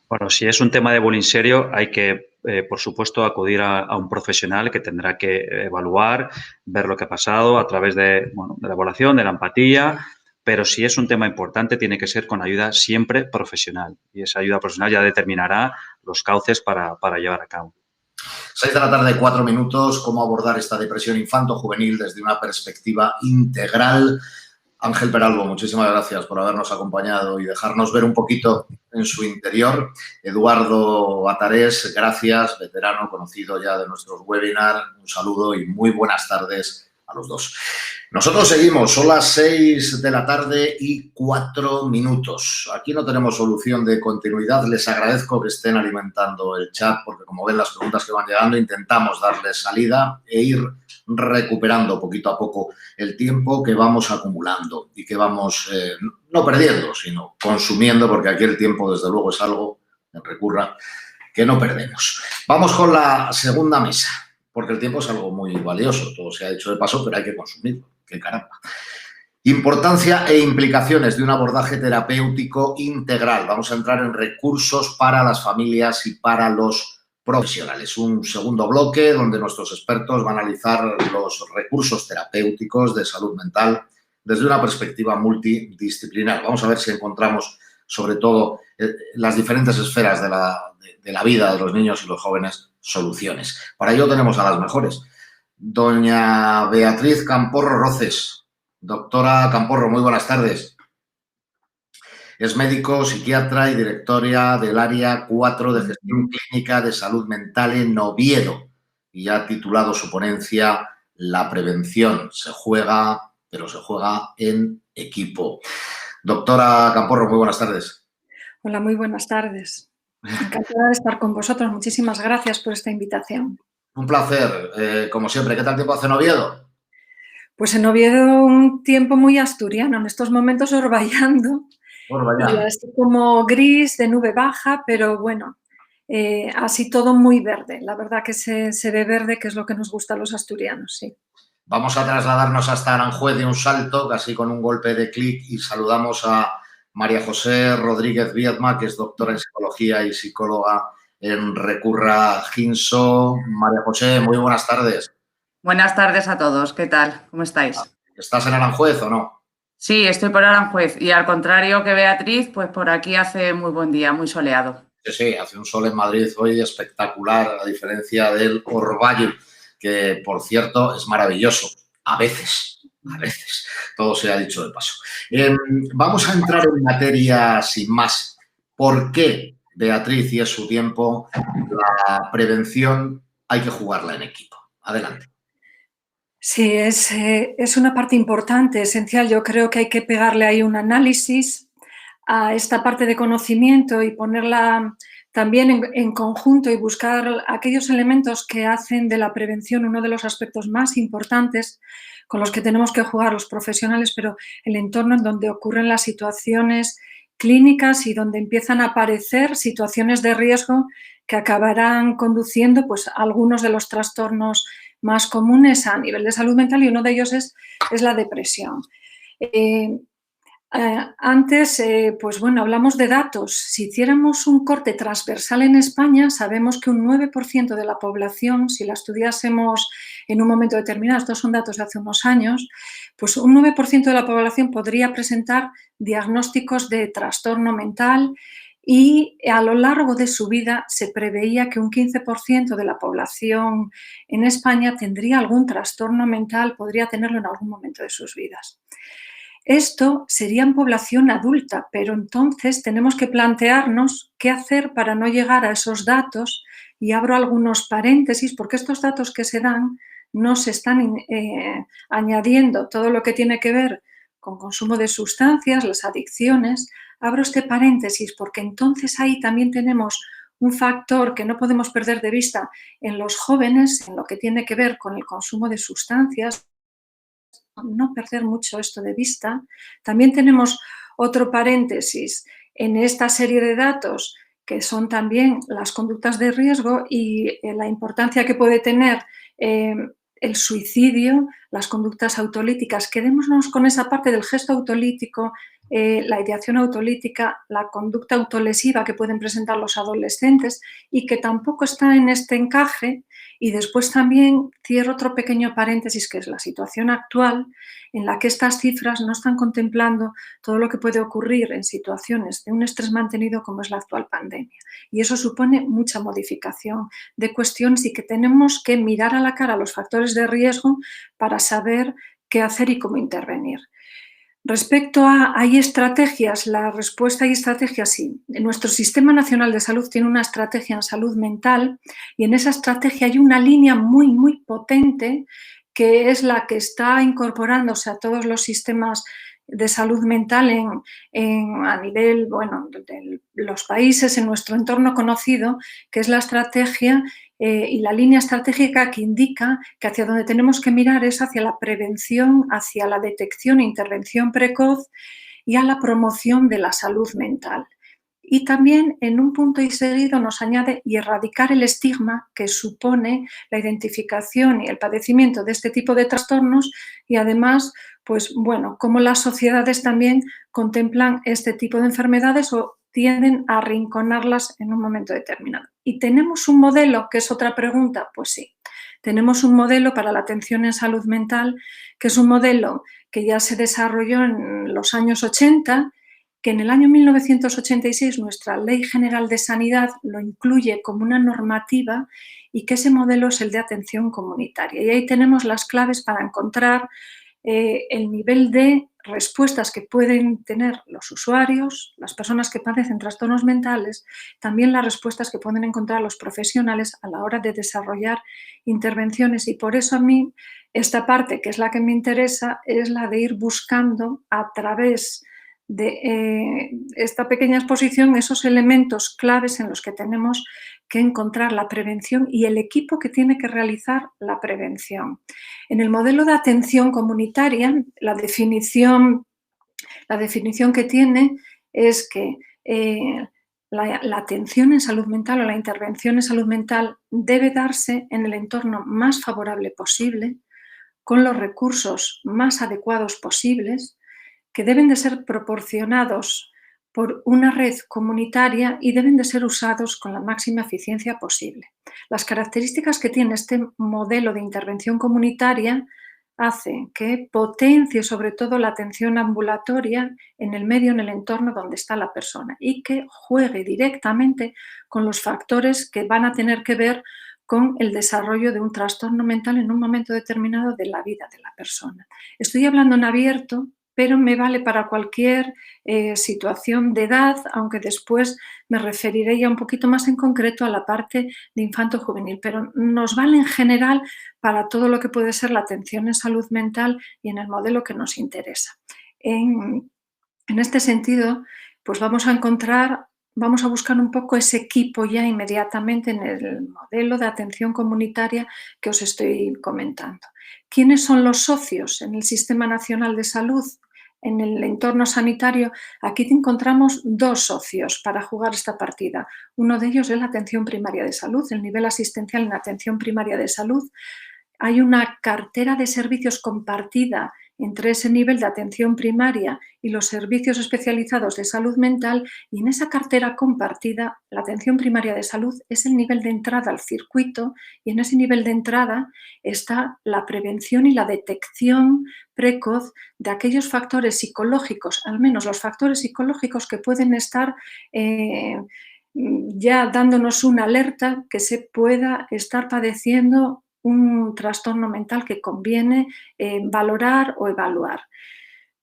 Bueno, si es un tema de bullying serio, hay que, por supuesto, acudir a un profesional que tendrá que evaluar, ver lo que ha pasado a través de la evaluación, de la empatía, pero si es un tema importante, tiene que ser con ayuda siempre profesional, y esa ayuda profesional ya determinará los cauces para llevar a cabo. 6 de la tarde, 4 minutos. ¿Cómo abordar esta depresión infanto-juvenil desde una perspectiva integral? Ángel Peralbo, muchísimas gracias por habernos acompañado y dejarnos ver un poquito en su interior. Eduardo Batarés, gracias, veterano, conocido ya de nuestros webinars. Un saludo y muy buenas tardes a los dos. Nosotros seguimos, son las 6 de la tarde y 4 minutos. Aquí no tenemos solución de continuidad. Les agradezco que estén alimentando el chat porque, como ven, las preguntas que van llegando intentamos darles salida e ir recuperando poquito a poco el tiempo que vamos acumulando y que vamos no perdiendo, sino consumiendo, porque aquí el tiempo, desde luego, es algo, me recurra, que no perdemos. Vamos con la segunda mesa, porque el tiempo es algo muy valioso. Todo se ha hecho de paso, pero hay que consumirlo. ¡Qué caramba! Importancia e implicaciones de un abordaje terapéutico integral. Vamos a entrar en recursos para las familias y para los profesionales. Un segundo bloque donde nuestros expertos van a analizar los recursos terapéuticos de salud mental desde una perspectiva multidisciplinar. Vamos a ver si encontramos, sobre todo, las diferentes esferas de la vida de los niños y los jóvenes, soluciones. Para ello tenemos a las mejores. Doña Beatriz Camporro Roces. Doctora Camporro, muy buenas tardes. Es médico, psiquiatra y directora del Área 4 de Gestión Clínica de Salud Mental en Oviedo. Y ha titulado su ponencia La prevención se juega, pero se juega en equipo. Doctora Camporro, muy buenas tardes. Hola, muy buenas tardes. Encantada de estar con vosotros. Muchísimas gracias por esta invitación. Un placer, como siempre. ¿Qué tal tiempo hace en Oviedo? Pues en Oviedo un tiempo muy asturiano, en estos momentos orvallando. Y así como gris, de nube baja, pero bueno, así todo muy verde. La verdad que se ve verde, que es lo que nos gusta a los asturianos, sí. Vamos a trasladarnos hasta Aranjuez de un salto, casi con un golpe de clic, y saludamos a María José Rodríguez Viedma, que es doctora en psicología y psicóloga en Recurra Ginso. María José, muy buenas tardes. Buenas tardes a todos. ¿Qué tal? ¿Cómo estáis? ¿Estás en Aranjuez o no? Sí, estoy por Aranjuez y al contrario que Beatriz, pues por aquí hace muy buen día, muy soleado. Sí, hace un sol en Madrid hoy espectacular, a diferencia del Orvallo, que por cierto es maravilloso, a veces, todo se ha dicho de paso. Vamos a entrar en materia sin más. ¿Por qué, Beatriz, y es su tiempo, la prevención hay que jugarla en equipo? Adelante. Sí, es una parte importante, esencial. Yo creo que hay que pegarle ahí un análisis a esta parte de conocimiento y ponerla también en conjunto y buscar aquellos elementos que hacen de la prevención uno de los aspectos más importantes con los que tenemos que jugar los profesionales, pero el entorno en donde ocurren las situaciones clínicas y donde empiezan a aparecer situaciones de riesgo que acabarán conduciendo pues, a algunos de los trastornos más comunes a nivel de salud mental, y uno de ellos es la depresión. Antes, pues bueno, hablamos de datos. Si hiciéramos un corte transversal en España, sabemos que un 9% de la población, si la estudiásemos en un momento determinado, estos son datos de hace unos años, pues un 9% de la población podría presentar diagnósticos de trastorno mental, y a lo largo de su vida se preveía que un 15% de la población en España tendría algún trastorno mental, podría tenerlo en algún momento de sus vidas. Esto sería en población adulta, pero entonces tenemos que plantearnos qué hacer para no llegar a esos datos, y abro algunos paréntesis porque estos datos que se dan no se están añadiendo todo lo que tiene que ver con consumo de sustancias, las adicciones. Abro este paréntesis porque entonces ahí también tenemos un factor que no podemos perder de vista en los jóvenes, en lo que tiene que ver con el consumo de sustancias, no perder mucho esto de vista. También tenemos otro paréntesis en esta serie de datos que son también las conductas de riesgo y la importancia que puede tener el suicidio, las conductas autolíticas. Quedémonos con esa parte del gesto autolítico, la ideación autolítica, la conducta autolesiva que pueden presentar los adolescentes y que tampoco está en este encaje. Y después también cierro otro pequeño paréntesis, que es la situación actual, en la que estas cifras no están contemplando todo lo que puede ocurrir en situaciones de un estrés mantenido como es la actual pandemia. Y eso supone mucha modificación de cuestiones y que tenemos que mirar a la cara los factores de riesgo para saber qué hacer y cómo intervenir. Respecto a ¿hay estrategias? La respuesta: hay estrategias, sí. Nuestro Sistema Nacional de Salud tiene una estrategia en salud mental, y en esa estrategia hay una línea muy, muy potente que es la que está incorporándose a todos los sistemas de salud mental a nivel, bueno, de los países, en nuestro entorno conocido, que es la estrategia y la línea estratégica que indica que hacia donde tenemos que mirar es hacia la prevención, hacia la detección e intervención precoz y a la promoción de la salud mental. Y también en un punto y seguido nos añade y erradicar el estigma que supone la identificación y el padecimiento de este tipo de trastornos, y además, pues bueno, cómo las sociedades también contemplan este tipo de enfermedades o tienden a arrinconarlas en un momento determinado. ¿Y tenemos un modelo, que es otra pregunta? Pues sí, tenemos un modelo para la atención en salud mental, que es un modelo que ya se desarrolló en los años 80, que en el año 1986 nuestra Ley General de Sanidad lo incluye como una normativa, y que ese modelo es el de atención comunitaria. Y ahí tenemos las claves para encontrar el nivel de respuestas que pueden tener los usuarios, las personas que padecen trastornos mentales, también las respuestas que pueden encontrar los profesionales a la hora de desarrollar intervenciones. Y por eso a mí esta parte, que es la que me interesa, es la de ir buscando a través de esta pequeña exposición esos elementos claves en los que tenemos que encontrar la prevención y el equipo que tiene que realizar la prevención. En el modelo de atención comunitaria, la definición que tiene es que la atención en salud mental o la intervención en salud mental debe darse en el entorno más favorable posible, con los recursos más adecuados posibles, que deben de ser proporcionados por una red comunitaria y deben de ser usados con la máxima eficiencia posible. Las características que tiene este modelo de intervención comunitaria hacen que potencie sobre todo la atención ambulatoria en el medio, en el entorno donde está la persona, y que juegue directamente con los factores que van a tener que ver con el desarrollo de un trastorno mental en un momento determinado de la vida de la persona. Estoy hablando en abierto, pero me vale para cualquier situación de edad, aunque después me referiré ya un poquito más en concreto a la parte de infanto-juvenil, pero nos vale en general para todo lo que puede ser la atención en salud mental y en el modelo que nos interesa. En este sentido, pues vamos a encontrar vamos a buscar un poco ese equipo ya inmediatamente en el modelo de atención comunitaria que os estoy comentando. ¿Quiénes son los socios en el Sistema Nacional de Salud? En el entorno sanitario, aquí encontramos dos socios para jugar esta partida. Uno de ellos es la atención primaria de salud, el nivel asistencial en atención primaria de salud. Hay una cartera de servicios compartida entre ese nivel de atención primaria y los servicios especializados de salud mental, y en esa cartera compartida, la atención primaria de salud es el nivel de entrada al circuito, y en ese nivel de entrada está la prevención y la detección precoz de aquellos factores psicológicos, al menos los factores psicológicos que pueden estar ya dándonos una alerta que se pueda estar padeciendo un trastorno mental que conviene valorar o evaluar.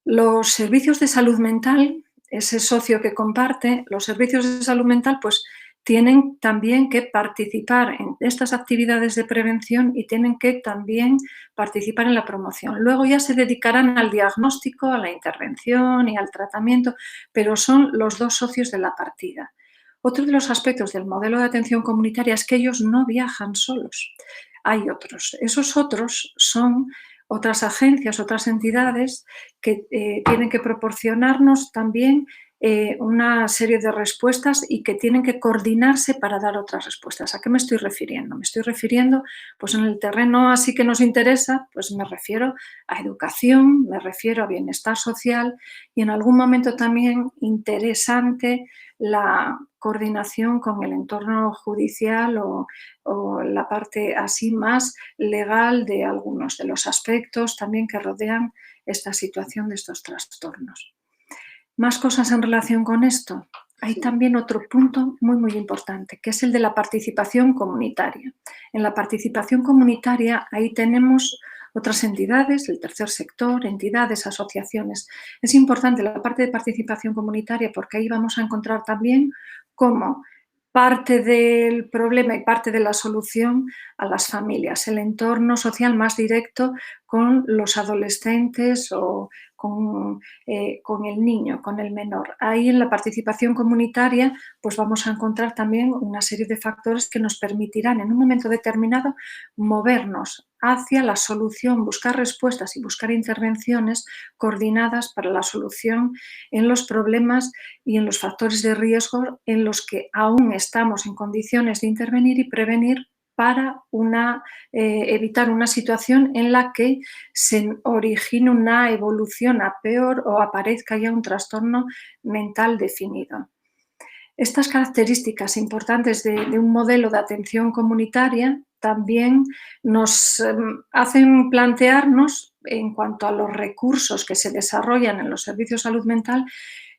Los servicios de salud mental, ese socio que comparte, los servicios de salud mental pues tienen también que participar en estas actividades de prevención y tienen que también participar en la promoción. Luego ya se dedicarán al diagnóstico, a la intervención y al tratamiento, pero son los dos socios de la partida. Otro de los aspectos del modelo de atención comunitaria es que ellos no viajan solos. Hay otros. Esos otros son otras agencias, otras entidades que tienen que proporcionarnos también una serie de respuestas y que tienen que coordinarse para dar otras respuestas. ¿A qué me estoy refiriendo? Me estoy refiriendo, pues en el terreno así que nos interesa, pues me refiero a educación, me refiero a bienestar social y en algún momento también interesante la coordinación con el entorno judicial o la parte así más legal de algunos de los aspectos también que rodean esta situación de estos trastornos. Más cosas en relación con esto. Hay también otro punto muy importante, que es el de la participación comunitaria. En la participación comunitaria ahí tenemos otras entidades, el tercer sector, entidades, asociaciones. Es importante la parte de participación comunitaria porque ahí vamos a encontrar también cómo parte del problema y parte de la solución a las familias, el entorno social más directo con los adolescentes o con el niño, con el menor. Ahí en la participación comunitaria pues vamos a encontrar también una serie de factores que nos permitirán en un momento determinado movernos hacia la solución, buscar respuestas y buscar intervenciones coordinadas para la solución en los problemas y en los factores de riesgo en los que aún estamos en condiciones de intervenir y prevenir para evitar una situación en la que se origine una evolución a peor o aparezca ya un trastorno mental definido. Estas características importantes de un modelo de atención comunitaria también nos hacen plantearnos, en cuanto a los recursos que se desarrollan en los servicios de salud mental,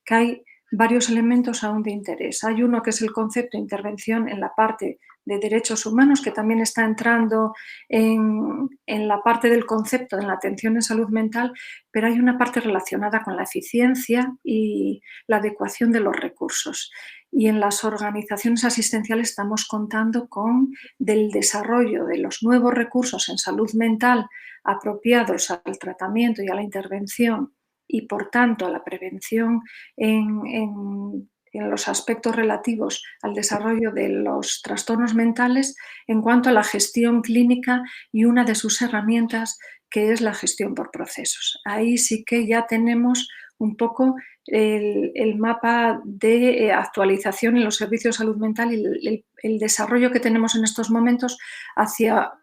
que hay varios elementos aún de interés. Hay uno que es el concepto de intervención en la parte de derechos humanos, que también está entrando en la parte del concepto de la atención en salud mental, pero hay una parte relacionada con la eficiencia y la adecuación de los recursos. Y en las organizaciones asistenciales estamos contando con del desarrollo de los nuevos recursos en salud mental apropiados al tratamiento y a la intervención y, por tanto, a la prevención en los aspectos relativos al desarrollo de los trastornos mentales en cuanto a la gestión clínica y una de sus herramientas que es la gestión por procesos. Ahí sí que ya tenemos un poco el mapa de actualización en los servicios de salud mental y el desarrollo que tenemos en estos momentos hacia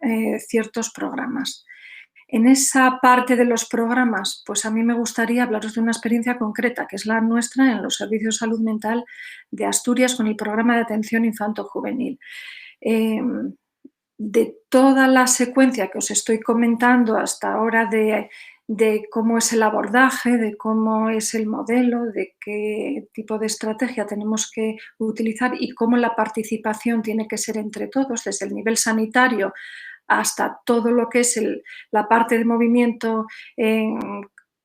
ciertos programas. En esa parte de los programas, pues a mí me gustaría hablaros de una experiencia concreta, que es la nuestra en los servicios de salud mental de Asturias con el programa de atención infanto-juvenil. De toda la secuencia que os estoy comentando hasta ahora de cómo es el abordaje, de cómo es el modelo, de qué tipo de estrategia tenemos que utilizar y cómo la participación tiene que ser entre todos, desde el nivel sanitario hasta todo lo que es la parte de movimiento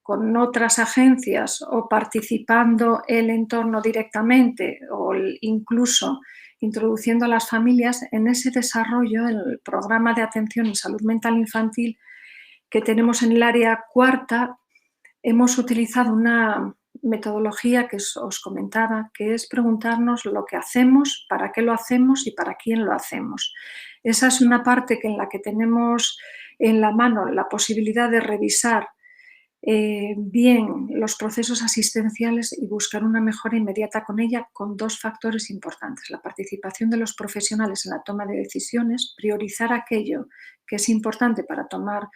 con otras agencias o participando el entorno directamente o incluso introduciendo a las familias en ese desarrollo, el programa de atención en salud mental infantil que tenemos en el área cuarta, hemos utilizado una metodología que os comentaba, que es preguntarnos lo que hacemos, para qué lo hacemos y para quién lo hacemos. Esa es una parte en la que tenemos en la mano la posibilidad de revisar bien los procesos asistenciales y buscar una mejora inmediata con ella, con dos factores importantes: la participación de los profesionales en la toma de decisiones, priorizar aquello que es importante para tomar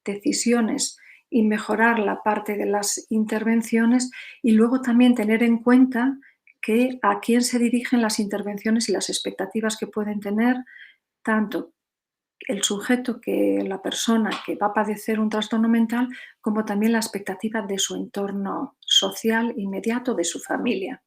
decisiones y mejorar la parte de las intervenciones, y luego también tener en cuenta que a quién se dirigen las intervenciones y las expectativas que pueden tener tanto el sujeto, que la persona que va a padecer un trastorno mental, como también la expectativa de su entorno social inmediato, de su familia.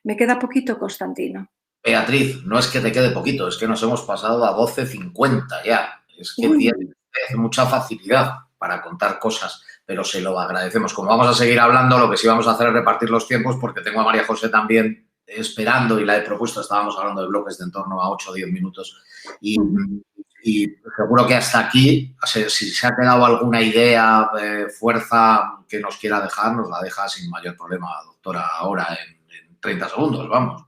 Me queda poquito, Constantino. Beatriz, no es que te quede poquito, es que nos hemos pasado a 12:50 ya. Es que tiene mucha facilidad para contar cosas, pero se lo agradecemos. Como vamos a seguir hablando, lo que sí vamos a hacer es repartir los tiempos, porque tengo a María José también esperando y la he propuesto. Estábamos hablando de bloques de en torno a 8 o 10 minutos y seguro que hasta aquí, si se ha quedado alguna idea, fuerza que nos quiera dejar, nos la deja sin mayor problema, doctora, ahora en 30 segundos, vamos.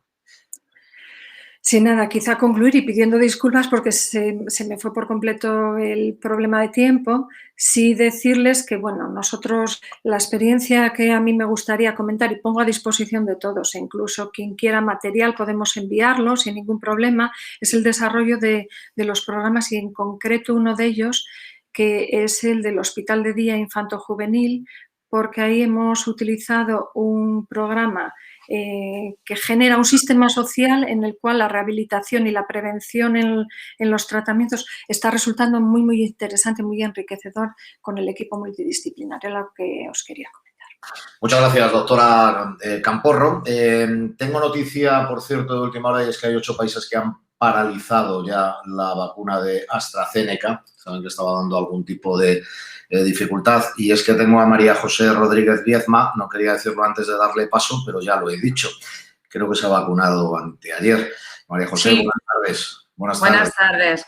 Sin nada, quizá concluir y pidiendo disculpas porque se me fue por completo el problema de tiempo. Sí decirles que, bueno, nosotros, la experiencia que a mí me gustaría comentar y pongo a disposición de todos, e incluso quien quiera material podemos enviarlo sin ningún problema, es el desarrollo de los programas, y en concreto uno de ellos, que es el del Hospital de Día Infanto-Juvenil, porque ahí hemos utilizado un programa que genera un sistema social en el cual la rehabilitación y la prevención en los tratamientos está resultando muy, muy interesante, muy enriquecedor con el equipo multidisciplinario, lo que os quería comentar. Muchas gracias, doctora Camporro. Tengo noticia, por cierto, de última hora, y es que hay 8 países que han paralizado ya la vacuna de AstraZeneca. Saben que estaba dando algún tipo de dificultad, y es que tengo a María José Rodríguez Viezma. No quería decirlo antes de darle paso, pero ya lo he dicho. Creo que se ha vacunado anteayer. María José, sí. Buenas tardes. Buenas tardes.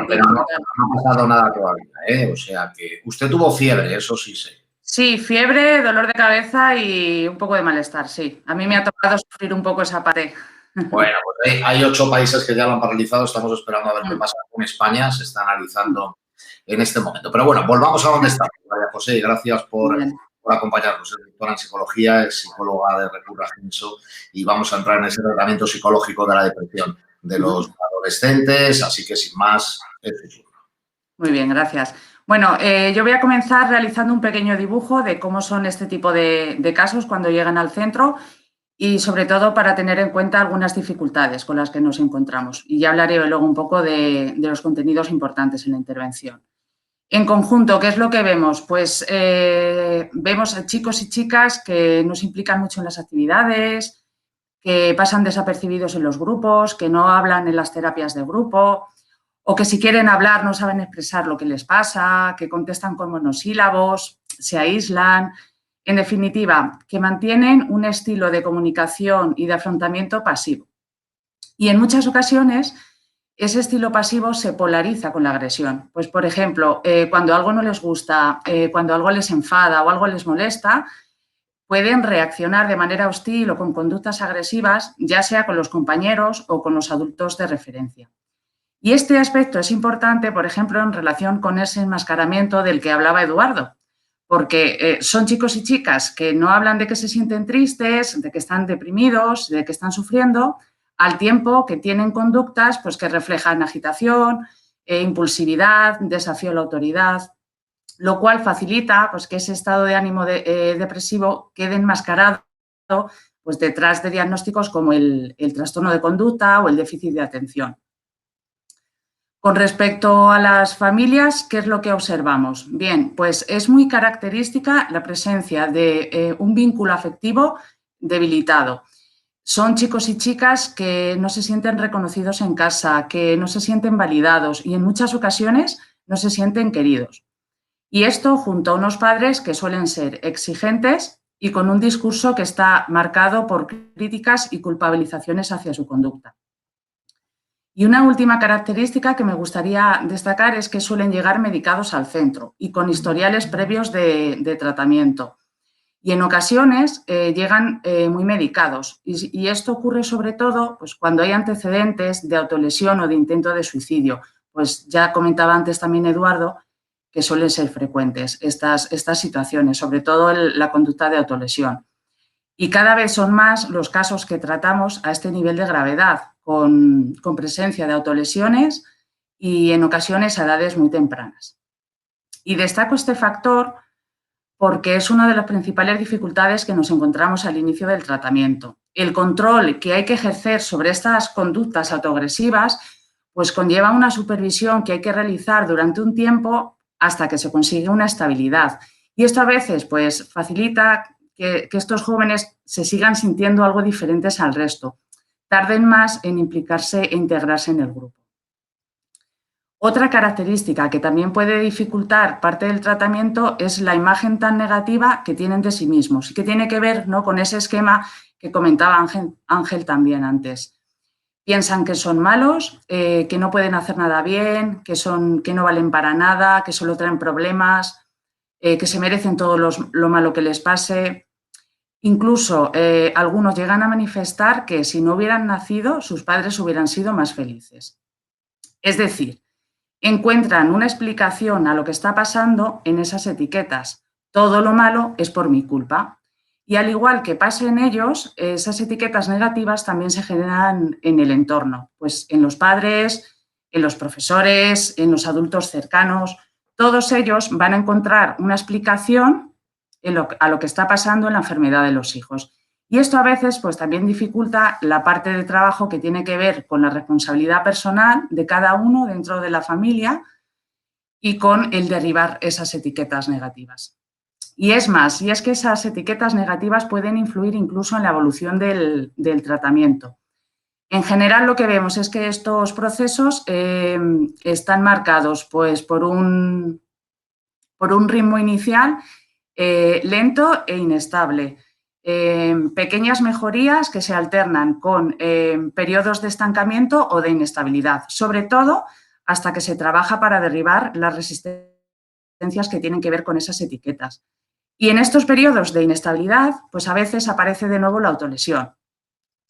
Pero no ha pasado nada todavía, ¿eh? O sea que usted tuvo fiebre, eso sí sé. Sí, fiebre, dolor de cabeza y un poco de malestar, sí. A mí me ha tocado sufrir un poco esa parte. Bueno, pues hay 8 países que ya lo han paralizado. Estamos esperando a ver qué pasa con España. Se está analizando en este momento. Pero bueno, volvamos a donde estamos, María José. Gracias por acompañarnos. Es doctora en psicología, es psicóloga de Recurra Ginso, y vamos a entrar en ese tratamiento psicológico de la depresión de los adolescentes. Así que, sin más, es su turno. Muy bien, gracias. Bueno, yo voy a comenzar realizando un pequeño dibujo de cómo son este tipo de casos cuando llegan al centro, y sobre todo para tener en cuenta algunas dificultades con las que nos encontramos. Y ya hablaré luego un poco de los contenidos importantes en la intervención. En conjunto, ¿qué es lo que vemos? Pues vemos a chicos y chicas que no se implican mucho en las actividades, que pasan desapercibidos en los grupos, que no hablan en las terapias de grupo, o que si quieren hablar no saben expresar lo que les pasa, que contestan con monosílabos, se aíslan. En definitiva, que mantienen un estilo de comunicación y de afrontamiento pasivo. Y en muchas ocasiones ese estilo pasivo se polariza con la agresión. Pues, por ejemplo, cuando algo no les gusta, cuando algo les enfada o algo les molesta, pueden reaccionar de manera hostil o con conductas agresivas, ya sea con los compañeros o con los adultos de referencia. Y este aspecto es importante, por ejemplo, en relación con ese enmascaramiento del que hablaba Eduardo, porque son chicos y chicas que no hablan de que se sienten tristes, de que están deprimidos, de que están sufriendo, al tiempo que tienen conductas pues, que reflejan agitación, impulsividad, desafío a la autoridad, lo cual facilita pues, que ese estado de ánimo depresivo quede enmascarado pues, detrás de diagnósticos como el trastorno de conducta o el déficit de atención. Con respecto a las familias, ¿qué es lo que observamos? Bien, pues es muy característica la presencia de un vínculo afectivo debilitado. Son chicos y chicas que no se sienten reconocidos en casa, que no se sienten validados y en muchas ocasiones no se sienten queridos. Y esto junto a unos padres que suelen ser exigentes y con un discurso que está marcado por críticas y culpabilizaciones hacia su conducta. Y una última característica que me gustaría destacar es que suelen llegar medicados al centro y con historiales previos de tratamiento. Y en ocasiones llegan muy medicados. Y esto ocurre sobre todo pues, cuando hay antecedentes de autolesión o de intento de suicidio. Pues ya comentaba antes también Eduardo que suelen ser frecuentes estas situaciones, sobre todo la conducta de autolesión. Y cada vez son más los casos que tratamos a este nivel de gravedad, con presencia de autolesiones y en ocasiones a edades muy tempranas. Y destaco este factor porque es una de las principales dificultades que nos encontramos al inicio del tratamiento. El control que hay que ejercer sobre estas conductas autoagresivas pues conlleva una supervisión que hay que realizar durante un tiempo hasta que se consigue una estabilidad. Y esto a veces pues, facilita que estos jóvenes se sigan sintiendo algo diferentes al resto, tarden más en implicarse e integrarse en el grupo. Otra característica que también puede dificultar parte del tratamiento es la imagen tan negativa que tienen de sí mismos y que tiene que ver, ¿no?, con ese esquema que comentaba Ángel también antes. Piensan que son malos, que no pueden hacer nada bien, que no valen para nada, que solo traen problemas, que se merecen todo lo malo que les pase. Incluso algunos llegan a manifestar que si no hubieran nacido, sus padres hubieran sido más felices. Es decir, encuentran una explicación a lo que está pasando en esas etiquetas. Todo lo malo es por mi culpa. Y al igual que pasa en ellos, esas etiquetas negativas también se generan en el entorno, pues en los padres, en los profesores, en los adultos cercanos. Todos ellos van a encontrar una explicación a lo que está pasando en la enfermedad de los hijos. Y esto a veces pues, también dificulta la parte de trabajo que tiene que ver con la responsabilidad personal de cada uno dentro de la familia y con el derribar esas etiquetas negativas. Y es más, y es que esas etiquetas negativas pueden influir incluso en la evolución del tratamiento. En general lo que vemos es que estos procesos están marcados pues, por un ritmo inicial lento e inestable. Pequeñas mejorías que se alternan con periodos de estancamiento o de inestabilidad, sobre todo hasta que se trabaja para derribar las resistencias que tienen que ver con esas etiquetas. Y en estos periodos de inestabilidad, pues a veces aparece de nuevo la autolesión.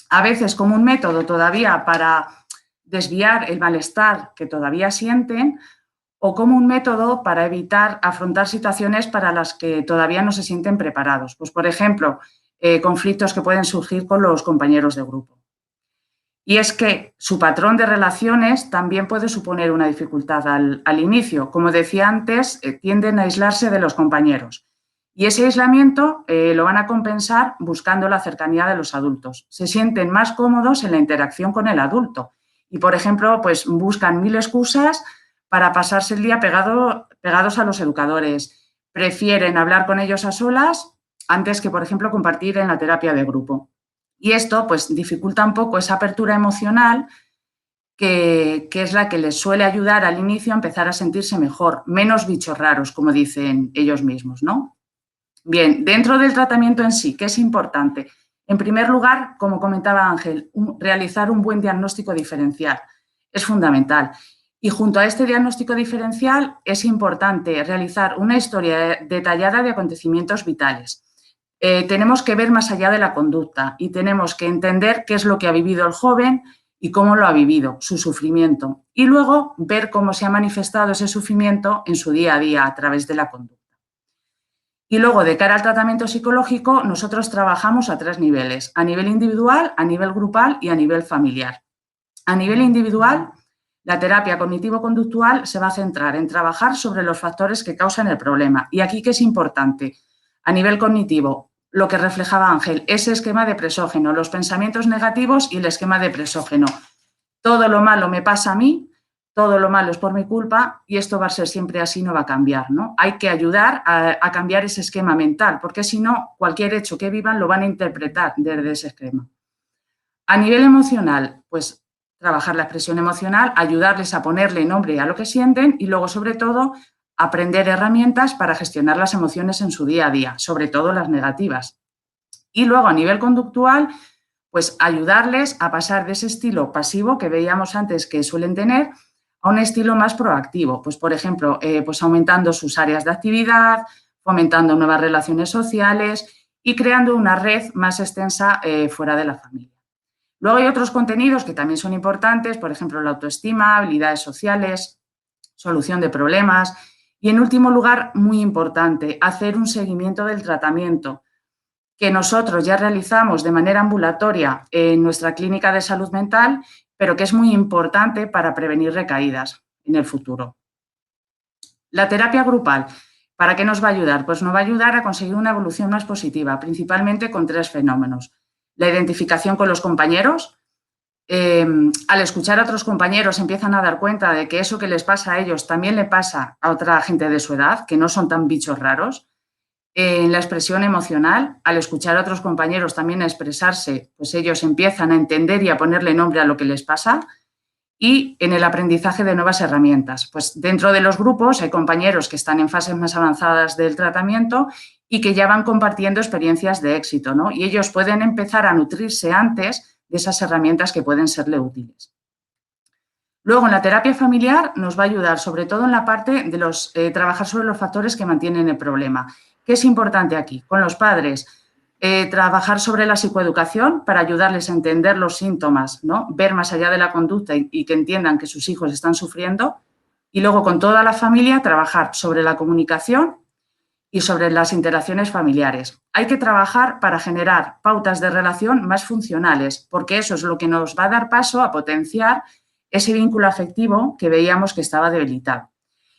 A veces como un método todavía para desviar el malestar que todavía sienten o como un método para evitar afrontar situaciones para las que todavía no se sienten preparados. Pues, por ejemplo, conflictos que pueden surgir con los compañeros de grupo. Y es que su patrón de relaciones también puede suponer una dificultad al inicio. Como decía antes, tienden a aislarse de los compañeros. Y ese aislamiento lo van a compensar buscando la cercanía de los adultos. Se sienten más cómodos en la interacción con el adulto. Y, por ejemplo, pues buscan 1000 excusas para pasarse el día pegados a los educadores. Prefieren hablar con ellos a solas antes que, por ejemplo, compartir en la terapia de grupo. Y esto pues, dificulta un poco esa apertura emocional que es la que les suele ayudar al inicio a empezar a sentirse mejor, menos bichos raros, como dicen ellos mismos, ¿no? Bien, dentro del tratamiento en sí, ¿qué es importante? En primer lugar, como comentaba Ángel, realizar un buen diagnóstico diferencial es fundamental. Y junto a este diagnóstico diferencial es importante realizar una historia detallada de acontecimientos vitales. Tenemos que ver más allá de la conducta y tenemos que entender qué es lo que ha vivido el joven y cómo lo ha vivido, su sufrimiento. Y luego ver cómo se ha manifestado ese sufrimiento en su día a día a través de la conducta. Y luego, de cara al tratamiento psicológico, nosotros trabajamos a 3 niveles, a nivel individual, a nivel grupal y a nivel familiar. A nivel individual, la terapia cognitivo-conductual se va a centrar en trabajar sobre los factores que causan el problema. Y aquí, ¿qué es importante? A nivel cognitivo, lo que reflejaba Ángel, ese esquema de presógeno, los pensamientos negativos y el esquema de presógeno. Todo lo malo me pasa a mí, todo lo malo es por mi culpa y esto va a ser siempre así, no va a cambiar, ¿no? Hay que ayudar a cambiar ese esquema mental, porque si no, cualquier hecho que vivan lo van a interpretar desde ese esquema. A nivel emocional, pues trabajar la expresión emocional, ayudarles a ponerle nombre a lo que sienten y luego, sobre todo, aprender herramientas para gestionar las emociones en su día a día, sobre todo las negativas. Y luego, a nivel conductual, pues ayudarles a pasar de ese estilo pasivo que veíamos antes que suelen tener a un estilo más proactivo. Pues, por ejemplo, pues aumentando sus áreas de actividad, fomentando nuevas relaciones sociales y creando una red más extensa fuera de la familia. Luego hay otros contenidos que también son importantes, por ejemplo, la autoestima, habilidades sociales, solución de problemas y, en último lugar, muy importante, hacer un seguimiento del tratamiento que nosotros ya realizamos de manera ambulatoria en nuestra clínica de salud mental, pero que es muy importante para prevenir recaídas en el futuro. La terapia grupal, ¿para qué nos va a ayudar? Pues nos va a ayudar a conseguir una evolución más positiva, principalmente con 3 fenómenos. La identificación con los compañeros. Al escuchar a otros compañeros empiezan a dar cuenta de que eso que les pasa a ellos también le pasa a otra gente de su edad, que no son tan bichos raros. En la expresión emocional, al escuchar a otros compañeros también expresarse, pues ellos empiezan a entender y a ponerle nombre a lo que les pasa. Y en el aprendizaje de nuevas herramientas. Pues dentro de los grupos hay compañeros que están en fases más avanzadas del tratamiento y que ya van compartiendo experiencias de éxito, ¿no? Y ellos pueden empezar a nutrirse antes de esas herramientas que pueden serle útiles. Luego, en la terapia familiar nos va a ayudar, sobre todo en la parte de trabajar sobre los factores que mantienen el problema. ¿Qué es importante aquí? Con los padres, trabajar sobre la psicoeducación para ayudarles a entender los síntomas, ¿no? Ver más allá de la conducta y que entiendan que sus hijos están sufriendo. Y luego, con toda la familia, trabajar sobre la comunicación y sobre las interacciones familiares. Hay que trabajar para generar pautas de relación más funcionales, porque eso es lo que nos va a dar paso a potenciar ese vínculo afectivo que veíamos que estaba debilitado.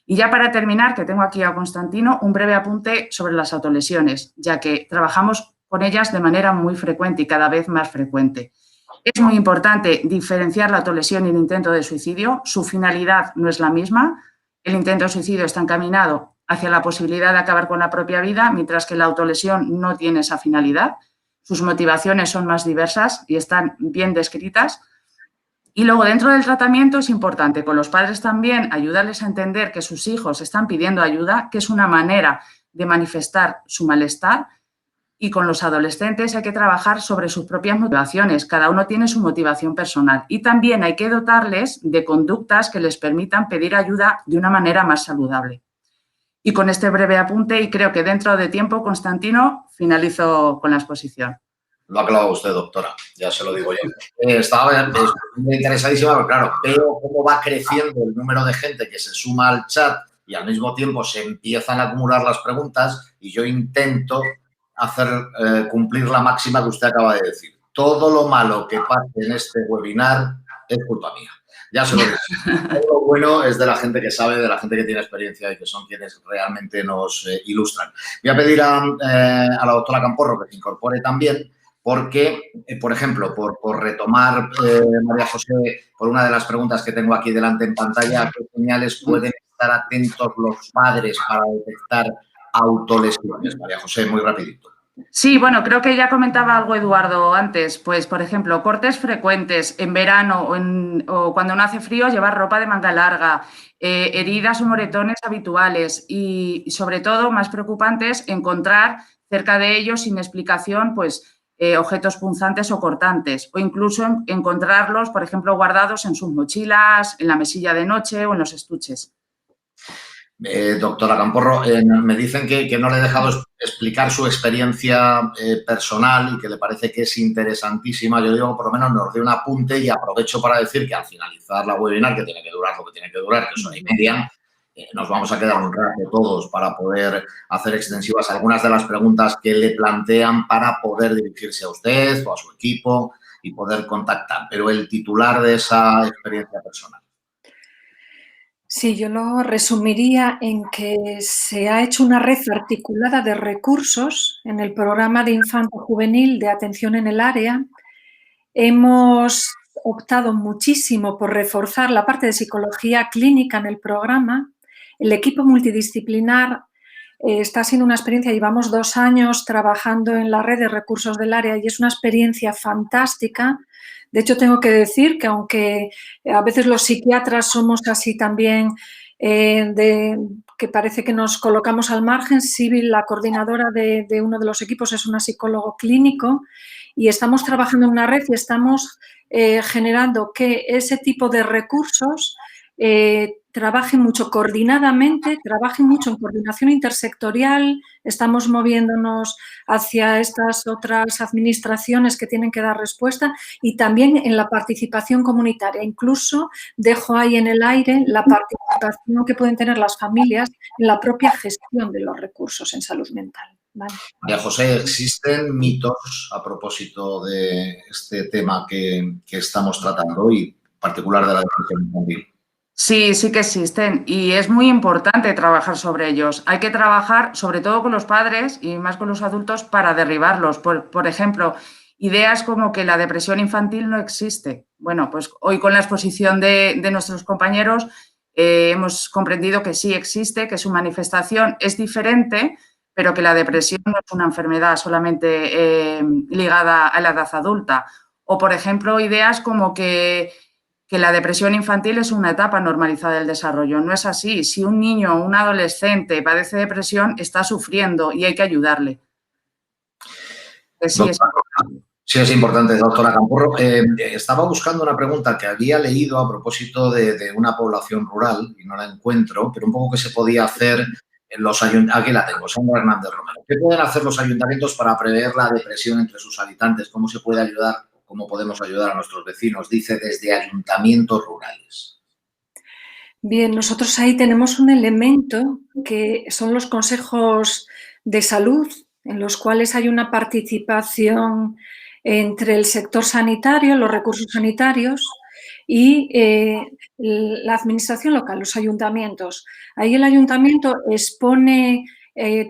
Y ya para terminar, que tengo aquí a Constantino, un breve apunte sobre las autolesiones, ya que trabajamos con ellas de manera muy frecuente y cada vez más frecuente. Es muy importante diferenciar la autolesión y el intento de suicidio. Su finalidad no es la misma. El intento de suicidio está encaminado hacia la posibilidad de acabar con la propia vida, mientras que la autolesión no tiene esa finalidad. Sus motivaciones son más diversas y están bien descritas. Y luego, dentro del tratamiento, es importante con los padres también ayudarles a entender que sus hijos están pidiendo ayuda, que es una manera de manifestar su malestar. Y con los adolescentes hay que trabajar sobre sus propias motivaciones. Cada uno tiene su motivación personal. Y también hay que dotarles de conductas que les permitan pedir ayuda de una manera más saludable. Y con este breve apunte, y creo que dentro de tiempo, Constantino, finalizo con la exposición. Lo ha clavado usted, doctora, ya se lo digo yo. Estaba muy interesadísima, pero claro, veo cómo va creciendo el número de gente que se suma al chat y al mismo tiempo se empiezan a acumular las preguntas y yo intento hacer cumplir la máxima que usted acaba de decir. Todo lo malo que pase en este webinar es culpa mía. Ya se lo digo. Todo lo bueno es de la gente que sabe, de la gente que tiene experiencia y que son quienes realmente nos ilustran. Voy a pedir a la doctora Camporro que se incorpore también porque, por ejemplo, por retomar, María José, por una de las preguntas que tengo aquí delante en pantalla, ¿a qué señales pueden estar atentos los padres para detectar autolesiones? María José, muy rapidito. Sí, bueno, creo que ya comentaba algo Eduardo antes, pues por ejemplo, cortes frecuentes en verano o cuando no hace frío, llevar ropa de manga larga, heridas o moretones habituales y sobre todo, más preocupantes, encontrar cerca de ellos sin explicación, pues objetos punzantes o cortantes o incluso encontrarlos, por ejemplo, guardados en sus mochilas, en la mesilla de noche o en los estuches. Doctora Camporro, me dicen que no le he dejado explicar su experiencia personal y que le parece que es interesantísima. Yo digo, por lo menos nos dé un apunte y aprovecho para decir que al finalizar la webinar, que tiene que durar lo que tiene que durar, que es 1:30, nos vamos a quedar un rato todos para poder hacer extensivas algunas de las preguntas que le plantean para poder dirigirse a usted o a su equipo y poder contactar. Pero el titular de esa experiencia personal. Sí, yo lo resumiría en que se ha hecho una red articulada de recursos en el programa de infanto-juvenil de atención en el área. Hemos optado muchísimo por reforzar la parte de psicología clínica en el programa. El equipo multidisciplinar está siendo una experiencia, llevamos 2 años trabajando en la red de recursos del área y es una experiencia fantástica. De hecho, tengo que decir que aunque a veces los psiquiatras somos así también, que parece que nos colocamos al margen, Sibyl, la coordinadora de uno de los equipos, es una psicólogo clínico y estamos trabajando en una red y estamos generando que ese tipo de recursos trabajen mucho coordinadamente, trabajen mucho en coordinación intersectorial, estamos moviéndonos hacia estas otras administraciones que tienen que dar respuesta y también en la participación comunitaria. Incluso dejo ahí en el aire la participación que pueden tener las familias en la propia gestión de los recursos en salud mental. ¿Vale? María José, ¿existen mitos a propósito de este tema que estamos tratando hoy, en particular de la depresión infantil? Sí, sí que existen y es muy importante trabajar sobre ellos. Hay que trabajar sobre todo con los padres y más con los adultos para derribarlos. Por ejemplo, ideas como que la depresión infantil no existe. Bueno, pues hoy con la exposición de nuestros compañeros hemos comprendido que sí existe, que su manifestación es diferente, pero que la depresión no es una enfermedad solamente ligada a la edad adulta. O, por ejemplo, ideas como que la depresión infantil es una etapa normalizada del desarrollo. No es así. Si un niño o un adolescente padece depresión, está sufriendo y hay que ayudarle. Sí, es importante, doctora Camporro. Estaba buscando una pregunta que había leído a propósito de una población rural y no la encuentro, pero un poco que se podía hacer en los ayuntamientos. Aquí la tengo, Sandra Hernández Romero. ¿Qué pueden hacer los ayuntamientos para prever la depresión entre sus habitantes? ¿Cómo se puede ayudar? ¿Cómo podemos ayudar a nuestros vecinos? Dice, desde ayuntamientos rurales. Bien, nosotros ahí tenemos un elemento que son los consejos de salud, en los cuales hay una participación entre el sector sanitario, los recursos sanitarios y la administración local, los ayuntamientos. Ahí el ayuntamiento expone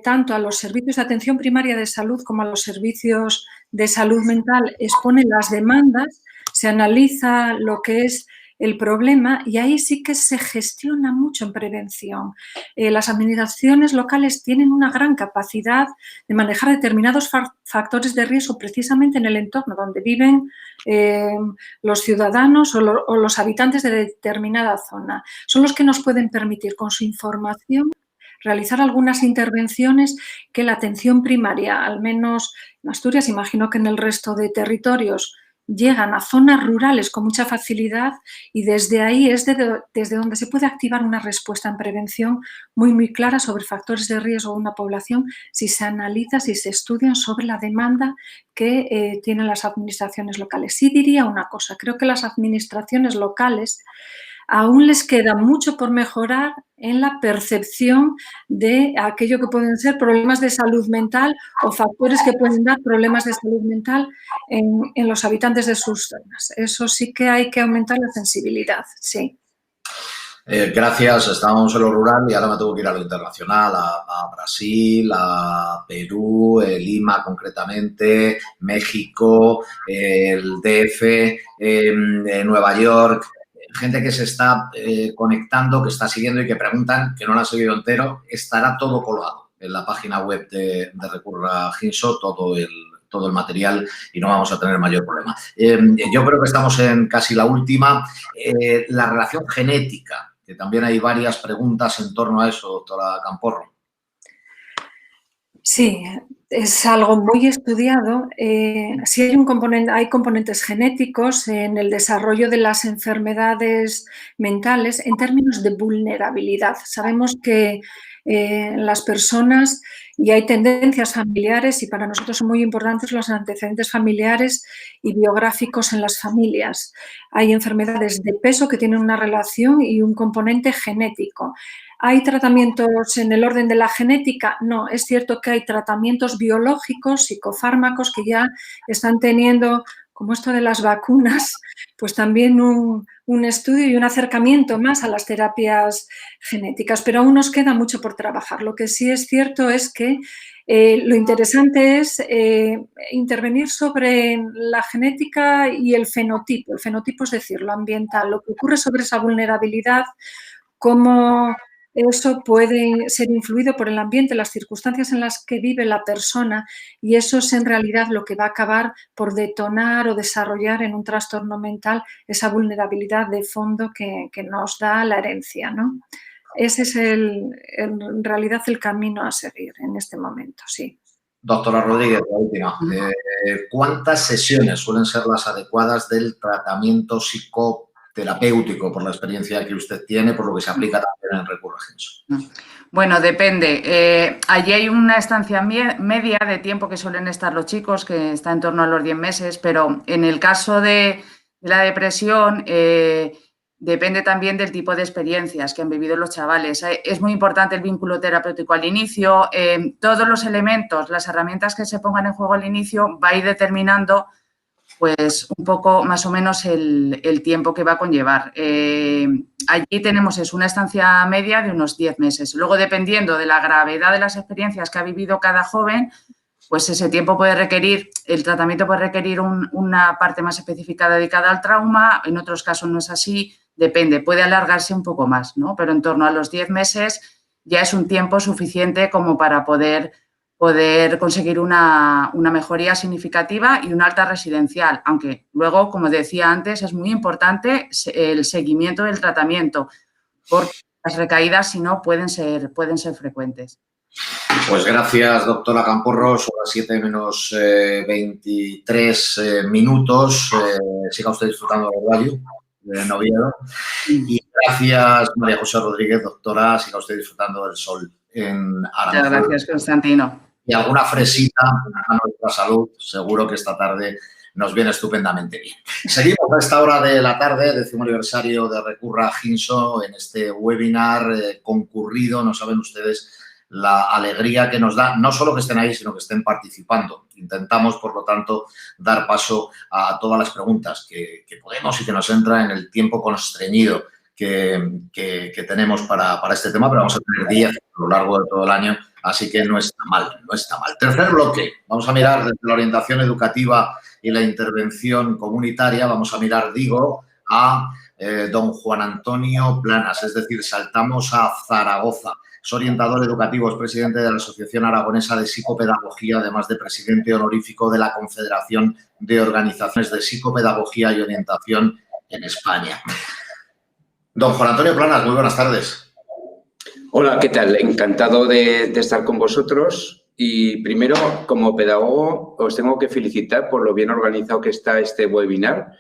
tanto a los servicios de atención primaria de salud como a los servicios de salud mental, expone las demandas, se analiza lo que es el problema y ahí sí que se gestiona mucho en prevención. Las administraciones locales tienen una gran capacidad de manejar determinados factores de riesgo precisamente en el entorno donde viven los ciudadanos o los habitantes de determinada zona. Son los que nos pueden permitir con su información realizar algunas intervenciones que la atención primaria, al menos en Asturias, imagino que en el resto de territorios, llegan a zonas rurales con mucha facilidad y desde ahí es desde donde se puede activar una respuesta en prevención muy clara sobre factores de riesgo de una población si se analiza, si se estudian sobre la demanda que tienen las administraciones locales. Sí diría una cosa, creo que las administraciones locales aún les queda mucho por mejorar en la percepción de aquello que pueden ser problemas de salud mental o factores que pueden dar problemas de salud mental en los habitantes de sus zonas. Eso sí que hay que aumentar la sensibilidad, sí. Gracias, estábamos en lo rural y ahora me tengo que ir a lo internacional, a Brasil, a Perú, Lima concretamente, México, el DF, Nueva York. Gente que se está conectando, que está siguiendo y que preguntan, que no lo han seguido entero, estará todo colgado en la página web de Recurra Ginso, todo el material y no vamos a tener mayor problema. Yo creo que estamos en casi la última. La relación genética, que también hay varias preguntas en torno a eso, doctora Camporro. Sí, es algo muy estudiado. Sí hay componentes genéticos en el desarrollo de las enfermedades mentales en términos de vulnerabilidad. Sabemos que las personas, y hay tendencias familiares, y para nosotros son muy importantes los antecedentes familiares y biográficos en las familias. Hay enfermedades de peso que tienen una relación y un componente genético. ¿Hay tratamientos en el orden de la genética? No, es cierto que hay tratamientos biológicos, psicofármacos que ya están teniendo, como esto de las vacunas, pues también un estudio y un acercamiento más a las terapias genéticas, pero aún nos queda mucho por trabajar. Lo que sí es cierto es que lo interesante es intervenir sobre la genética y el fenotipo. El fenotipo es decir, lo ambiental, lo que ocurre sobre esa vulnerabilidad, cómo eso puede ser influido por el ambiente, las circunstancias en las que vive la persona y eso es en realidad lo que va a acabar por detonar o desarrollar en un trastorno mental esa vulnerabilidad de fondo que nos da la herencia, ¿no? Ese es en realidad el camino a seguir en este momento, sí. Doctora Rodríguez, la última. ¿Cuántas sesiones suelen ser las adecuadas del tratamiento psicoterapéutico terapéutico por la experiencia que usted tiene, por lo que se aplica también en Recurra Ginso? Bueno, depende. Allí hay una estancia media de tiempo que suelen estar los chicos, que está en torno a los 10 meses, pero en el caso de la depresión depende también del tipo de experiencias que han vivido los chavales. Es muy importante el vínculo terapéutico al inicio. Todos los elementos, las herramientas que se pongan en juego al inicio va a ir determinando pues un poco más o menos el tiempo que va a conllevar. Allí tenemos una estancia media de unos 10 meses. Luego, dependiendo de la gravedad de las experiencias que ha vivido cada joven, pues ese tiempo puede requerir, el tratamiento puede requerir una parte más específica dedicada al trauma, en otros casos no es así, depende, puede alargarse un poco más, ¿no? Pero en torno a los 10 meses ya es un tiempo suficiente como para poder conseguir una mejoría significativa y una alta residencial, aunque luego, como decía antes, es muy importante el seguimiento del tratamiento, porque las recaídas, si no, pueden ser frecuentes. Pues gracias, doctora Camporro. Son las 7 menos 23 minutos. Siga usted disfrutando del Valle de Oviedo. Y gracias, María José Rodríguez, doctora. Siga usted disfrutando del sol en Aranjuez. Muchas gracias, Constantino. Y alguna fresita a nuestra salud, seguro que esta tarde nos viene estupendamente bien. Seguimos a esta hora de la tarde, 10º aniversario de Recurra Ginso, en este webinar concurrido. No saben ustedes la alegría que nos da, no solo que estén ahí, sino que estén participando. Intentamos, por lo tanto, dar paso a todas las preguntas que podemos y que nos entra en el tiempo constreñido que tenemos para este tema, pero vamos a tener 10 a lo largo de todo el año, así que no está mal, no está mal. Tercer bloque, vamos a mirar desde la orientación educativa y la intervención comunitaria, vamos a mirar, digo, a don Juan Antonio Planas, es decir, saltamos a Zaragoza. Es orientador educativo, es presidente de la Asociación Aragonesa de Psicopedagogía, además de presidente honorífico de la Confederación de Organizaciones de Psicopedagogía y Orientación en España. Don Juan Antonio Planas, muy buenas tardes. Hola, ¿qué tal? Encantado de estar con vosotros. Y primero, como pedagogo, os tengo que felicitar por lo bien organizado que está este webinar.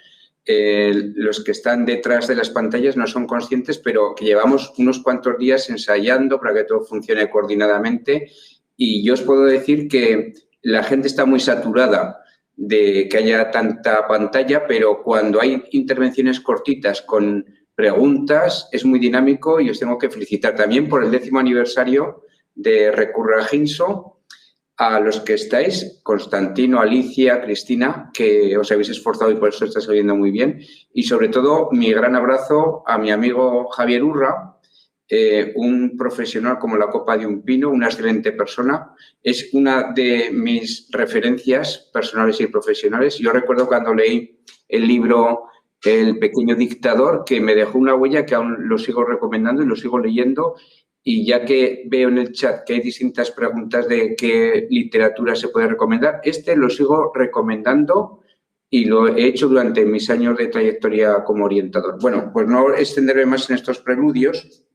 Los que están detrás de las pantallas no son conscientes, pero que llevamos unos cuantos días ensayando para que todo funcione coordinadamente. Y yo os puedo decir que la gente está muy saturada de que haya tanta pantalla, pero cuando hay intervenciones cortitas con preguntas es muy dinámico y os tengo que felicitar también por el 10º aniversario de Recurra Ginso. A los que estáis, Constantino, Alicia, Cristina, que os habéis esforzado y por eso está saliendo muy bien. Y sobre todo, mi gran abrazo a mi amigo Javier Urra, un profesional como la copa de un pino, una excelente persona. Es una de mis referencias personales y profesionales. Yo recuerdo cuando leí el libro El pequeño dictador, que me dejó una huella que aún lo sigo recomendando y lo sigo leyendo. Y ya que veo en el chat que hay distintas preguntas de qué literatura se puede recomendar, lo sigo recomendando y lo he hecho durante mis años de trayectoria como orientador. Bueno, pues no extenderme más en estos preludios.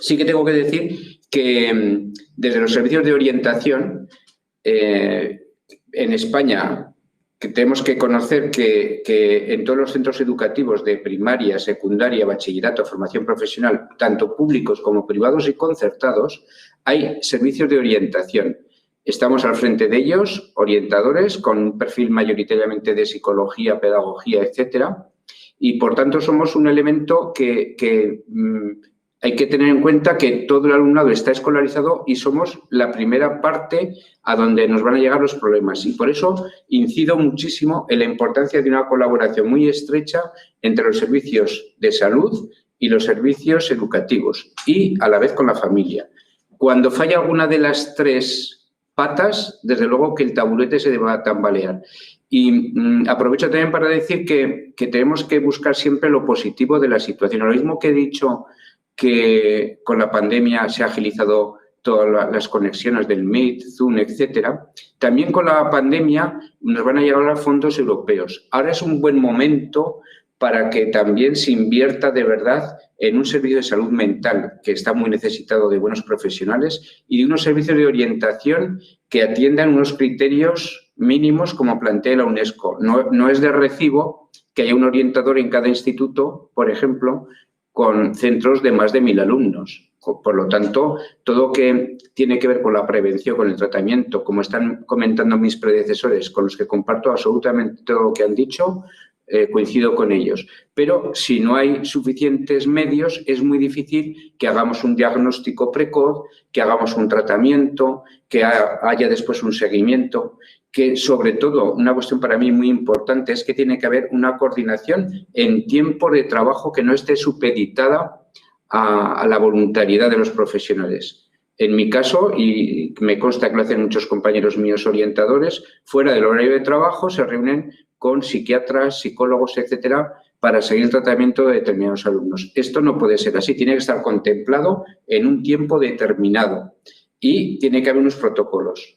Sí que tengo que decir que desde los servicios de orientación en España, que tenemos que conocer que en todos los centros educativos de primaria, secundaria, bachillerato, formación profesional, tanto públicos como privados y concertados, hay servicios de orientación. Estamos al frente de ellos, orientadores, con un perfil mayoritariamente de psicología, pedagogía, etcétera, y por tanto somos un elemento que hay que tener en cuenta que todo el alumnado está escolarizado y somos la primera parte a donde nos van a llegar los problemas. Y por eso incido muchísimo en la importancia de una colaboración muy estrecha entre los servicios de salud y los servicios educativos y a la vez con la familia. Cuando falla alguna de las tres patas, desde luego que el taburete se va a tambalear. Y aprovecho también para decir que tenemos que buscar siempre lo positivo de la situación. Lo mismo que he dicho que con la pandemia se ha agilizado todas las conexiones del Meet, Zoom, etcétera. También con la pandemia nos van a llegar fondos europeos. Ahora es un buen momento para que también se invierta de verdad en un servicio de salud mental que está muy necesitado de buenos profesionales y de unos servicios de orientación que atiendan unos criterios mínimos como plantea la UNESCO. No es de recibo que que haya un orientador en cada instituto, por ejemplo, con centros de más de 1000 alumnos. Por lo tanto, todo lo que tiene que ver con la prevención, con el tratamiento, como están comentando mis predecesores, con los que comparto absolutamente todo lo que han dicho, coincido con ellos. Pero si no hay suficientes medios, es muy difícil que hagamos un diagnóstico precoz, que hagamos un tratamiento, que haya después un seguimiento, que sobre todo, una cuestión para mí muy importante es que tiene que haber una coordinación en tiempo de trabajo que no esté supeditada a la voluntariedad de los profesionales. En mi caso, y me consta que lo hacen muchos compañeros míos orientadores, fuera del horario de trabajo se reúnen con psiquiatras, psicólogos, etcétera, para seguir el tratamiento de determinados alumnos. Esto no puede ser así, tiene que estar contemplado en un tiempo determinado y tiene que haber unos protocolos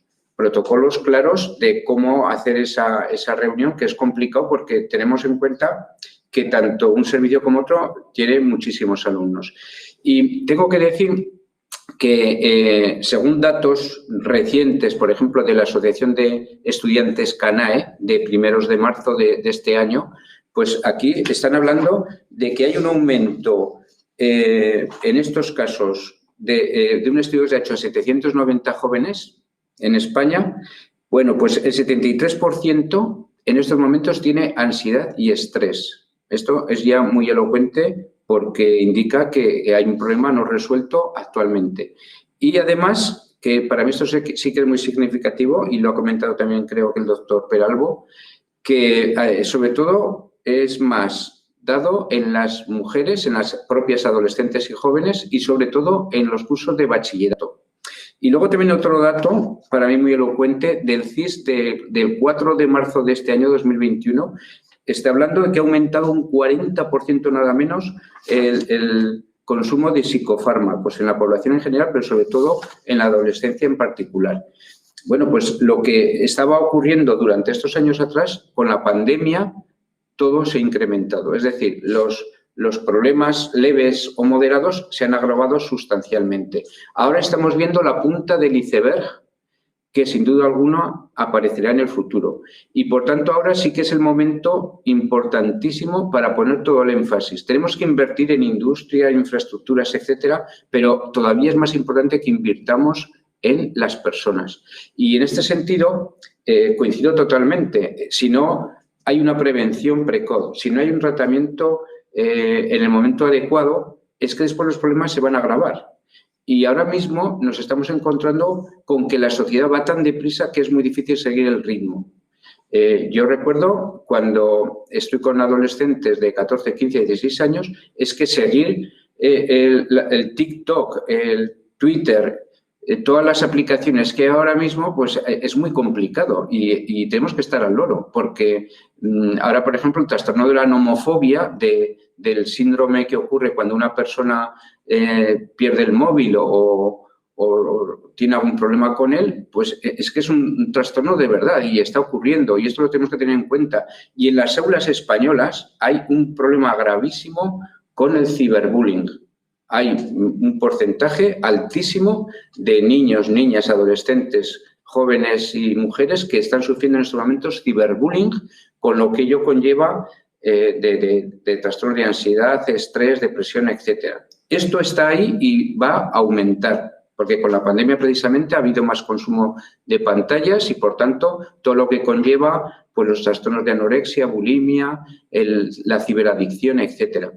claros de cómo hacer esa reunión, que es complicado porque tenemos en cuenta que tanto un servicio como otro tiene muchísimos alumnos. Y tengo que decir que según datos recientes, por ejemplo, de la Asociación de Estudiantes CANAE, de primeros de marzo de este año, pues aquí están hablando de que hay un aumento en estos casos de un estudio que se ha hecho a 790 jóvenes en España. Bueno, pues el 73% en estos momentos tiene ansiedad y estrés. Esto es ya muy elocuente porque indica que hay un problema no resuelto actualmente. Y además, que para mí esto sí que es muy significativo, y lo ha comentado también creo que el doctor Peralbo, que sobre todo es más dado en las mujeres, en las propias adolescentes y jóvenes y sobre todo en los cursos de bachillerato. Y luego también otro dato, para mí muy elocuente, del CIS del 4 de marzo de este año 2021, está hablando de que ha aumentado un 40% nada menos el consumo de psicofármacos en la población en general, pero sobre todo en la adolescencia en particular. Bueno, pues lo que estaba ocurriendo durante estos años atrás, con la pandemia, todo se ha incrementado. Es decir, los problemas leves o moderados se han agravado sustancialmente. Ahora estamos viendo la punta del iceberg que sin duda alguna aparecerá en el futuro. Y por tanto ahora sí que es el momento importantísimo para poner todo el énfasis. Tenemos que invertir en industria, infraestructuras, etcétera, pero todavía es más importante que invirtamos en las personas. Y en este sentido coincido totalmente. Si no hay una prevención precoz, si no hay un tratamiento en el momento adecuado, es que después los problemas se van a agravar. Y ahora mismo nos estamos encontrando con que la sociedad va tan deprisa que es muy difícil seguir el ritmo. Yo recuerdo cuando estoy con adolescentes de 14, 15, 16 años, es que seguir el TikTok, el Twitter, todas las aplicaciones que hay ahora mismo, pues es muy complicado y tenemos que estar al loro, porque ahora, por ejemplo, el trastorno de la nomofobia, del síndrome que ocurre cuando una persona pierde el móvil o tiene algún problema con él, pues es que es un trastorno de verdad y está ocurriendo y esto lo tenemos que tener en cuenta. Y en las aulas españolas hay un problema gravísimo con el ciberbullying. Hay un porcentaje altísimo de niños, niñas, adolescentes, jóvenes y mujeres que están sufriendo en estos momentos ciberbullying, con lo que ello conlleva de trastorno de ansiedad, estrés, depresión, etcétera. Esto está ahí y va a aumentar, porque con la pandemia precisamente ha habido más consumo de pantallas y, por tanto, todo lo que conlleva pues, los trastornos de anorexia, bulimia, la ciberadicción, etcétera.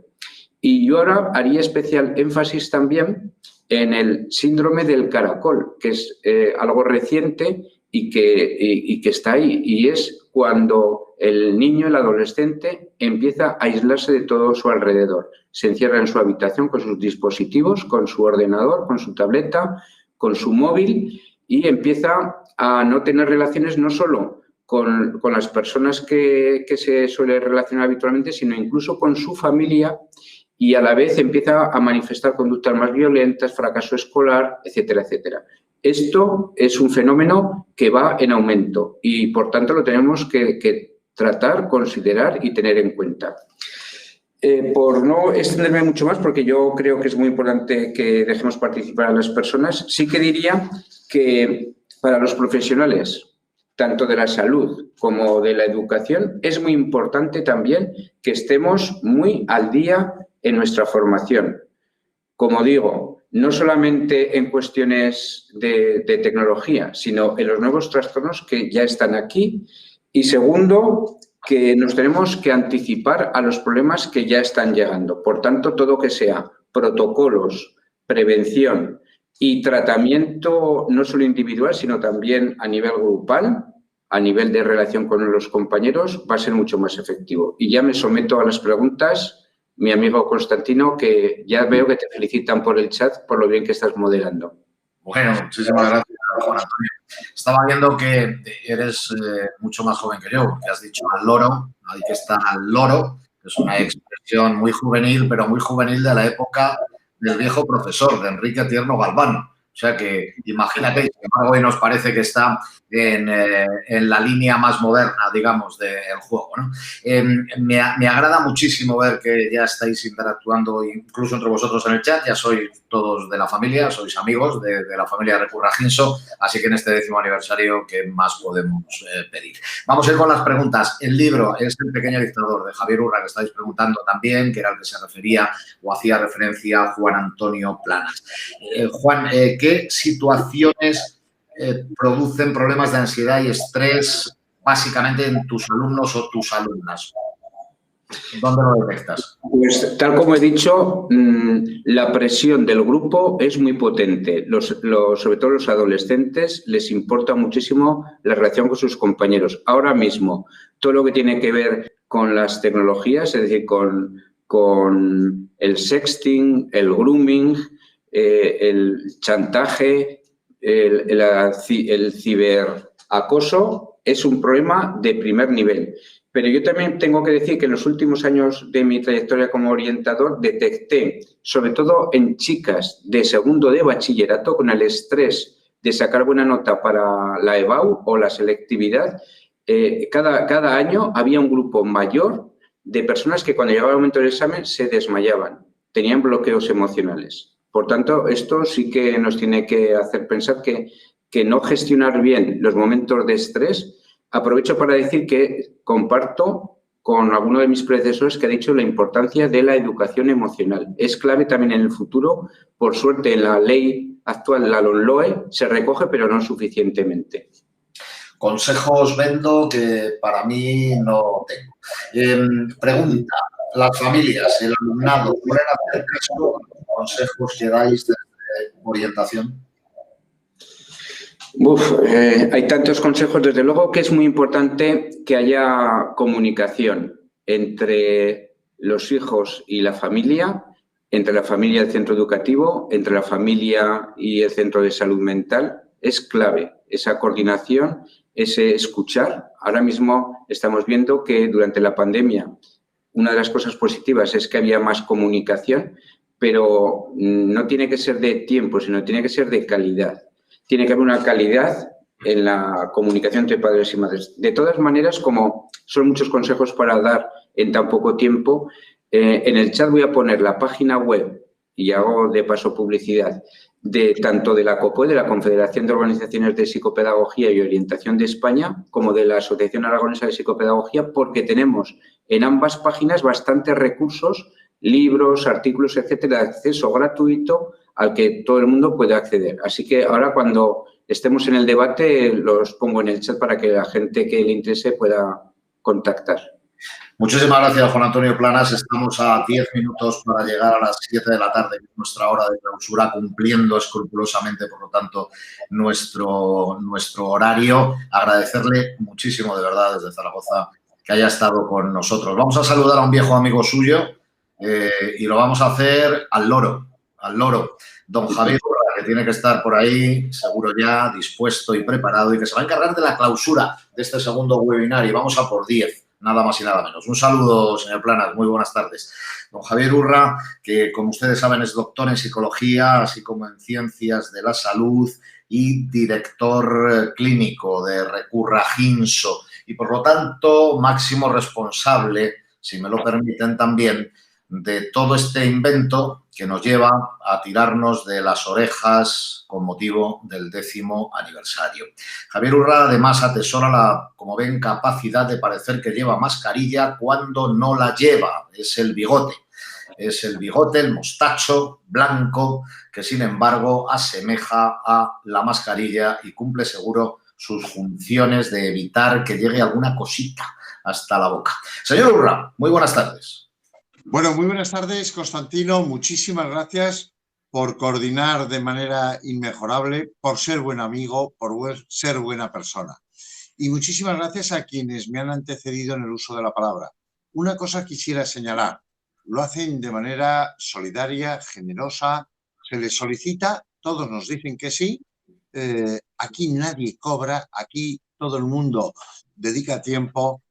Y yo ahora haría especial énfasis también en el síndrome del caracol, que es algo reciente y que está ahí. Y es cuando el niño, el adolescente, empieza a aislarse de todo su alrededor. Se encierra en su habitación con sus dispositivos, con su ordenador, con su tableta, con su móvil y empieza a no tener relaciones no solo con las personas que se suele relacionar habitualmente, sino incluso con su familia. Y a la vez empieza a manifestar conductas más violentas, fracaso escolar, etcétera, etcétera. Esto es un fenómeno que va en aumento y, por tanto, lo tenemos que tratar, considerar y tener en cuenta. Por no extenderme mucho más, porque yo creo que es muy importante que dejemos participar a las personas, sí que diría que para los profesionales tanto de la salud como de la educación, es muy importante también que estemos muy al día en nuestra formación. Como digo, no solamente en cuestiones de tecnología, sino en los nuevos trastornos que ya están aquí. Y segundo, que nos tenemos que anticipar a los problemas que ya están llegando. Por tanto, todo que sea protocolos, prevención y tratamiento no solo individual, sino también a nivel grupal, a nivel de relación con los compañeros, va a ser mucho más efectivo. Y ya me someto a las preguntas. Mi amigo Constantino, que ya veo que te felicitan por el chat por lo bien que estás moderando. Bueno, muchísimas gracias, Juan Antonio. Estaba viendo que eres mucho más joven que yo, que has dicho al loro, hay que estar al loro, que es una expresión muy juvenil, pero muy juvenil de la época del viejo profesor, de Enrique Tierno Galván. O sea que imagínate, sin embargo, hoy nos parece que está en la línea más moderna, digamos, del juego, ¿no? Me agrada muchísimo ver que ya estáis interactuando incluso entre vosotros en el chat. Ya sois todos de la familia, sois amigos de la familia Recurra Ginso, así que en este 10º aniversario, ¿qué más podemos pedir? Vamos a ir con las preguntas. El libro es El pequeño dictador, de Javier Urra, que estáis preguntando también, que era el que se refería o hacía referencia a Juan Antonio Planas. Juan, ¿qué situaciones producen problemas de ansiedad y estrés básicamente en tus alumnos o tus alumnas? ¿Dónde lo detectas? Pues tal como he dicho, la presión del grupo es muy potente. Sobre todo los adolescentes les importa muchísimo la relación con sus compañeros. Ahora mismo, todo lo que tiene que ver con las tecnologías, es decir, con el sexting, el grooming, el chantaje, el ciberacoso, es un problema de primer nivel. Pero yo también tengo que decir que en los últimos años de mi trayectoria como orientador detecté, sobre todo en chicas de segundo de bachillerato, con el estrés de sacar buena nota para la EBAU o la selectividad, cada año había un grupo mayor de personas que cuando llegaba el momento del examen se desmayaban, tenían bloqueos emocionales. Por tanto, esto sí que nos tiene que hacer pensar que no gestionar bien los momentos de estrés. Aprovecho para decir que comparto con alguno de mis predecesores que ha dicho la importancia de la educación emocional. Es clave también en el futuro. Por suerte, en la ley actual, la LOMLOE, se recoge, pero no suficientemente. Consejos vendo que para mí no tengo. Pregunta, las familias, el alumnado, ¿pueden hacer caso a los consejos que dais de orientación? Hay tantos consejos. Desde luego que es muy importante que haya comunicación entre los hijos y la familia, entre la familia y el centro educativo, entre la familia y el centro de salud mental. Es clave esa coordinación, ese escuchar. Ahora mismo estamos viendo que durante la pandemia una de las cosas positivas es que había más comunicación, pero no tiene que ser de tiempo, sino tiene que ser de calidad. Tiene que haber una calidad en la comunicación entre padres y madres. De todas maneras, como son muchos consejos para dar en tan poco tiempo, en el chat voy a poner la página web, y hago de paso publicidad, tanto de la COPOE, de la Confederación de Organizaciones de Psicopedagogía y Orientación de España, como de la Asociación Aragonesa de Psicopedagogía, porque tenemos en ambas páginas bastantes recursos, libros, artículos, etcétera, de acceso gratuito al que todo el mundo puede acceder. Así que ahora, cuando estemos en el debate, los pongo en el chat para que la gente que le interese pueda contactar. Muchísimas gracias, Juan Antonio Planas. Estamos a 10 minutos para llegar a las 7 de la tarde, que es nuestra hora de clausura, cumpliendo escrupulosamente, por lo tanto, nuestro horario. Agradecerle muchísimo, de verdad, desde Zaragoza, que haya estado con nosotros. Vamos a saludar a un viejo amigo suyo y lo vamos a hacer al loro, don Javier Urra, que tiene que estar por ahí, seguro ya, dispuesto y preparado, y que se va a encargar de la clausura de este segundo webinar, y vamos a por 10. Nada más y nada menos. Un saludo, señor Planas. Muy buenas tardes. Don Javier Urra, que como ustedes saben es doctor en psicología, así como en ciencias de la salud y director clínico de Recurra Ginso, y por lo tanto máximo responsable, si me lo permiten también, de todo este invento que nos lleva a tirarnos de las orejas con motivo del 10º aniversario. Javier Urra además atesora la, como ven, capacidad de parecer que lleva mascarilla cuando no la lleva. Es el bigote. Es el bigote, el mostacho blanco, que sin embargo asemeja a la mascarilla y cumple seguro sus funciones de evitar que llegue alguna cosita hasta la boca. Señor Urra, muy buenas tardes. Bueno, muy buenas tardes, Constantino. Muchísimas gracias por coordinar de manera inmejorable, por ser buen amigo, por ser buena persona. Y muchísimas gracias a quienes me han antecedido en el uso de la palabra. Una cosa quisiera señalar. Lo hacen de manera solidaria, generosa, se les solicita, todos nos dicen que sí. Aquí nadie cobra, aquí todo el mundo dedica tiempo.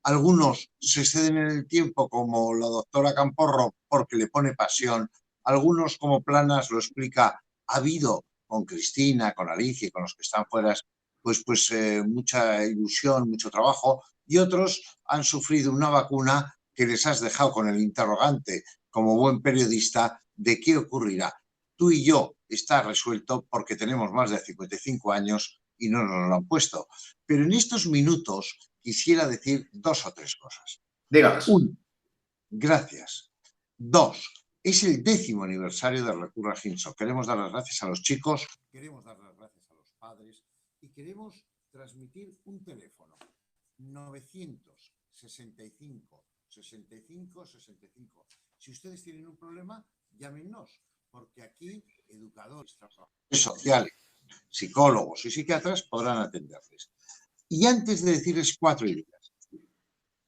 Algunos se exceden en el tiempo, como la doctora Camporro, porque le pone pasión. Algunos, como Planas lo explica, ha habido con Cristina, con Alicia y con los que están fuera, pues mucha ilusión, mucho trabajo. Y otros han sufrido una vacuna que les has dejado con el interrogante, como buen periodista, de qué ocurrirá. Tú y yo está resuelto porque tenemos más de 55 años y no nos lo han puesto. Pero en estos minutos quisiera decir 2 o 3 cosas. Dígalas. 1. Gracias. 2. Es el 10º aniversario del Recurra Hinso. Queremos dar las gracias a los chicos, queremos dar las gracias a los padres y queremos transmitir un teléfono. 965 65 65. Si ustedes tienen un problema, llámenos, porque aquí educadores, trabajadores sociales, psicólogos y psiquiatras podrán atenderles. Y antes de decirles 4 ideas,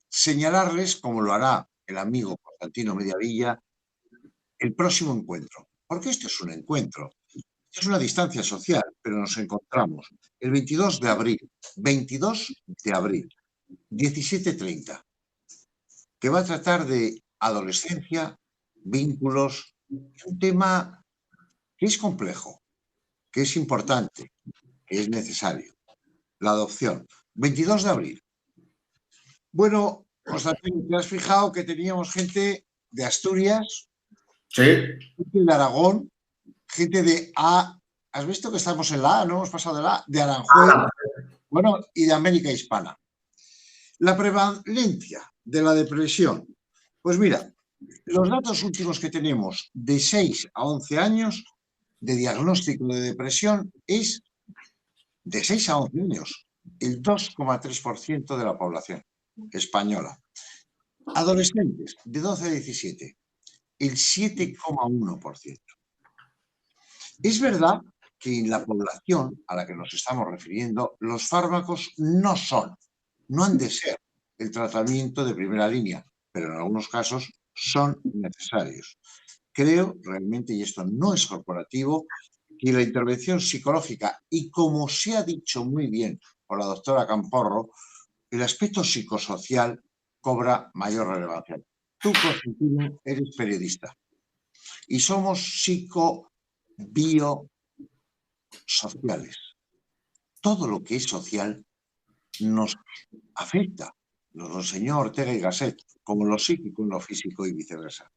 señalarles, como lo hará el amigo Constantino Mediavilla, el próximo encuentro. Porque esto es un encuentro, es una distancia social, pero nos encontramos el 22 de abril, 17:30, que va a tratar de adolescencia, vínculos, un tema que es complejo, que es importante, que es necesario. La adopción. 22 de abril. Bueno, Constantino, ¿te has fijado que teníamos gente de Asturias? Sí. Gente de Aragón, gente de A. ¿Has visto que estamos en la A? No hemos pasado de la A, de Aranjuez, bueno, y de América Hispana. La prevalencia de la depresión. Pues mira, los datos últimos que tenemos de 6 a 11 años de diagnóstico de depresión es de 6 a 11 años, el 2,3% de la población española. Adolescentes de 12 a 17, el 7,1%. Es verdad que en la población a la que nos estamos refiriendo, los fármacos no han de ser el tratamiento de primera línea, pero en algunos casos son necesarios. Creo realmente, y esto no es corporativo, que la intervención psicológica, y como se ha dicho muy bien por la doctora Camporro, el aspecto psicosocial cobra mayor relevancia. Tú, Constantino, eres periodista y somos psico-biosociales. Todo lo que es social nos afecta. Nos lo enseñó Ortega y Gasset, como lo psíquico en lo físico y viceversa.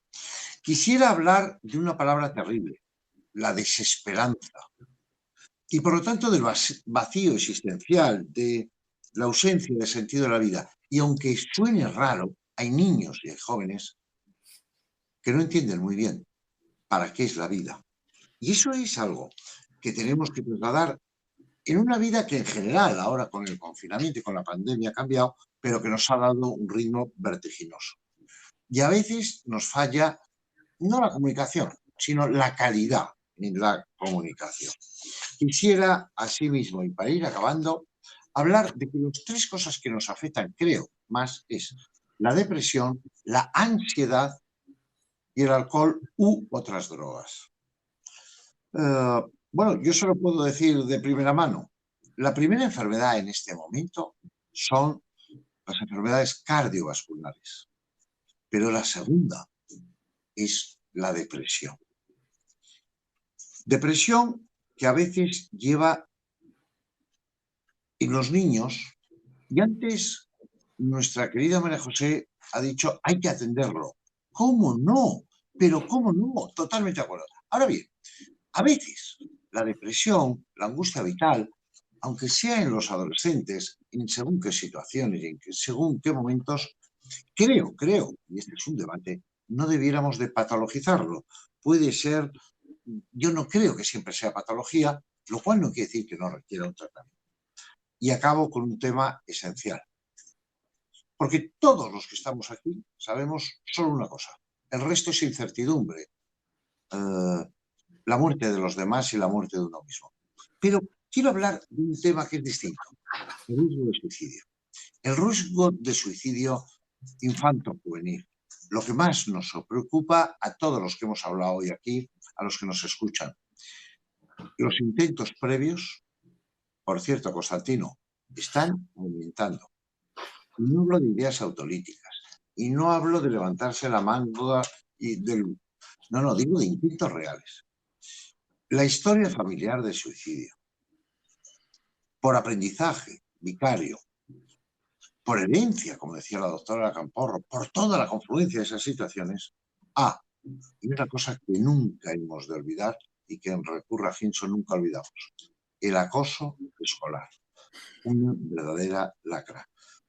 Quisiera hablar de una palabra terrible, la desesperanza, y por lo tanto del vacío existencial, de la ausencia de sentido de la vida. Y aunque suene raro, hay niños y hay jóvenes que no entienden muy bien para qué es la vida. Y eso es algo que tenemos que trasladar en una vida que en general, ahora con el confinamiento y con la pandemia ha cambiado, pero que nos ha dado un ritmo vertiginoso. Y a veces nos falla no la comunicación, sino la calidad en la comunicación. Quisiera, asimismo, y para ir acabando, hablar de que las 3 cosas que nos afectan, creo, más es la depresión, la ansiedad y el alcohol u otras drogas. Bueno, yo solo puedo decir de primera mano, la primera enfermedad en este momento son las enfermedades cardiovasculares, pero la segunda es la depresión. Depresión que a veces lleva en los niños, y antes nuestra querida María José ha dicho hay que atenderlo ¿cómo no? Pero ¿cómo no? Totalmente de acuerdo. Ahora bien, a veces la depresión, la angustia vital, aunque sea en los adolescentes, en según qué situaciones y en según qué momentos, creo, y este es un debate, no debiéramos de patologizarlo. Puede ser, yo no creo que siempre sea patología, lo cual no quiere decir que no requiera un tratamiento. Y acabo con un tema esencial. Porque todos los que estamos aquí sabemos solo una cosa. El resto es incertidumbre. La muerte de los demás y la muerte de uno mismo. Pero quiero hablar de un tema que es distinto. El riesgo de suicidio. El riesgo de suicidio infanto-juvenil. Lo que más nos preocupa a todos los que hemos hablado hoy aquí, a los que nos escuchan. Los intentos previos, por cierto, Constantino, están aumentando. Y no hablo de ideas autolíticas. Y no hablo de levantarse la manga y del... No, digo de intentos reales. La historia familiar del suicidio, por aprendizaje vicario, por herencia, como decía la doctora Camporro, por toda la confluencia de esas situaciones, y una cosa que nunca hemos de olvidar y que en Recurra Hinson nunca olvidamos, el acoso escolar, una verdadera lacra.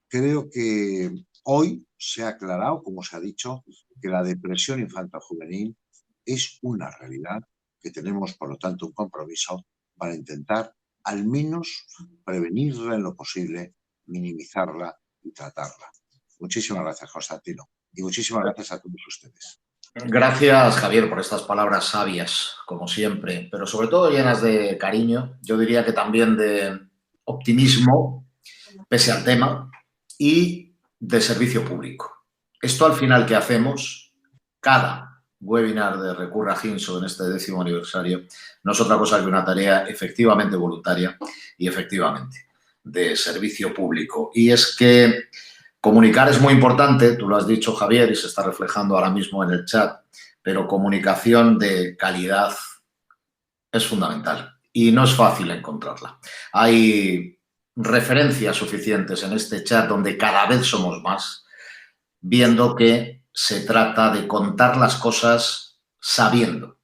Creo que hoy se ha aclarado, como se ha dicho, que la depresión infanto-juvenil es una realidad que tenemos, por lo tanto, un compromiso para intentar al menos prevenirla en lo posible, minimizarla y tratarla. Muchísimas gracias, Constantino, y muchísimas gracias a todos ustedes. Gracias, Javier, por estas palabras sabias, como siempre, pero sobre todo llenas de cariño, yo diría que también de optimismo, pese al tema, y de servicio público. Esto al final que hacemos, cada webinar de Recurra Hinson en este 10º aniversario, no es otra cosa que una tarea efectivamente voluntaria y efectivamente de servicio público. Y es que comunicar es muy importante, tú lo has dicho, Javier, y se está reflejando ahora mismo en el chat, pero comunicación de calidad es fundamental y no es fácil encontrarla. Hay referencias suficientes en este chat donde cada vez somos más, viendo que se trata de contar las cosas sabiendo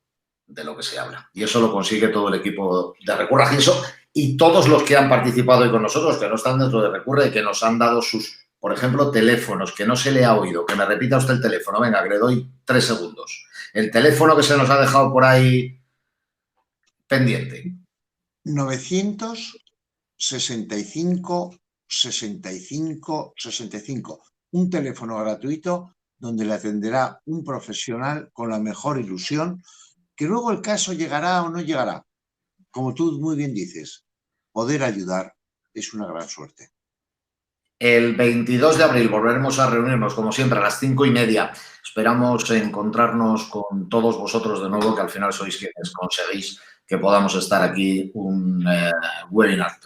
de lo que se habla. Y eso lo consigue todo el equipo de Recurra Hinson y todos los que han participado hoy con nosotros, que no están dentro de Recurra y que nos han dado sus, por ejemplo, teléfonos, que no se le ha oído, que me repita usted el teléfono. Venga, que le doy 3 segundos. El teléfono que se nos ha dejado por ahí pendiente. 965 65 65. Un teléfono gratuito donde le atenderá un profesional con la mejor ilusión, que luego el caso llegará o no llegará. Como tú muy bien dices, poder ayudar es una gran suerte. El 22 de abril volveremos a reunirnos, como siempre, a las 5:30. Esperamos encontrarnos con todos vosotros de nuevo, que al final sois quienes conseguís que podamos estar aquí un webinar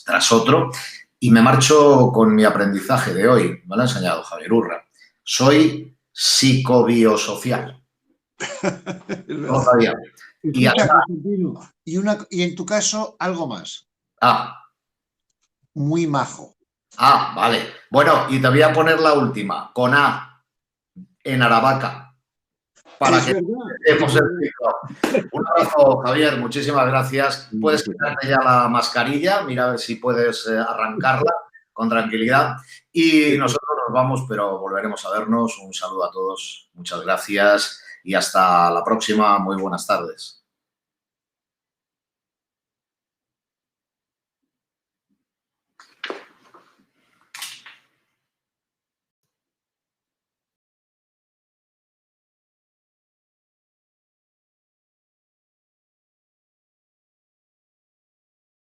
tras otro. Y me marcho con mi aprendizaje de hoy. Me lo ha enseñado Javier Urra. Soy psicobiosocial. No sabía. Y en tu caso, algo más. Muy majo. Vale. Bueno, y te voy a poner la última, con A, en Aravaca. Para que estemos el ciclo. Un abrazo, Javier, muchísimas gracias. Puedes quitarte ya la mascarilla, mira a ver si puedes arrancarla con tranquilidad. Y nosotros nos vamos, pero volveremos a vernos. Un saludo a todos, muchas gracias y hasta la próxima. Muy buenas tardes.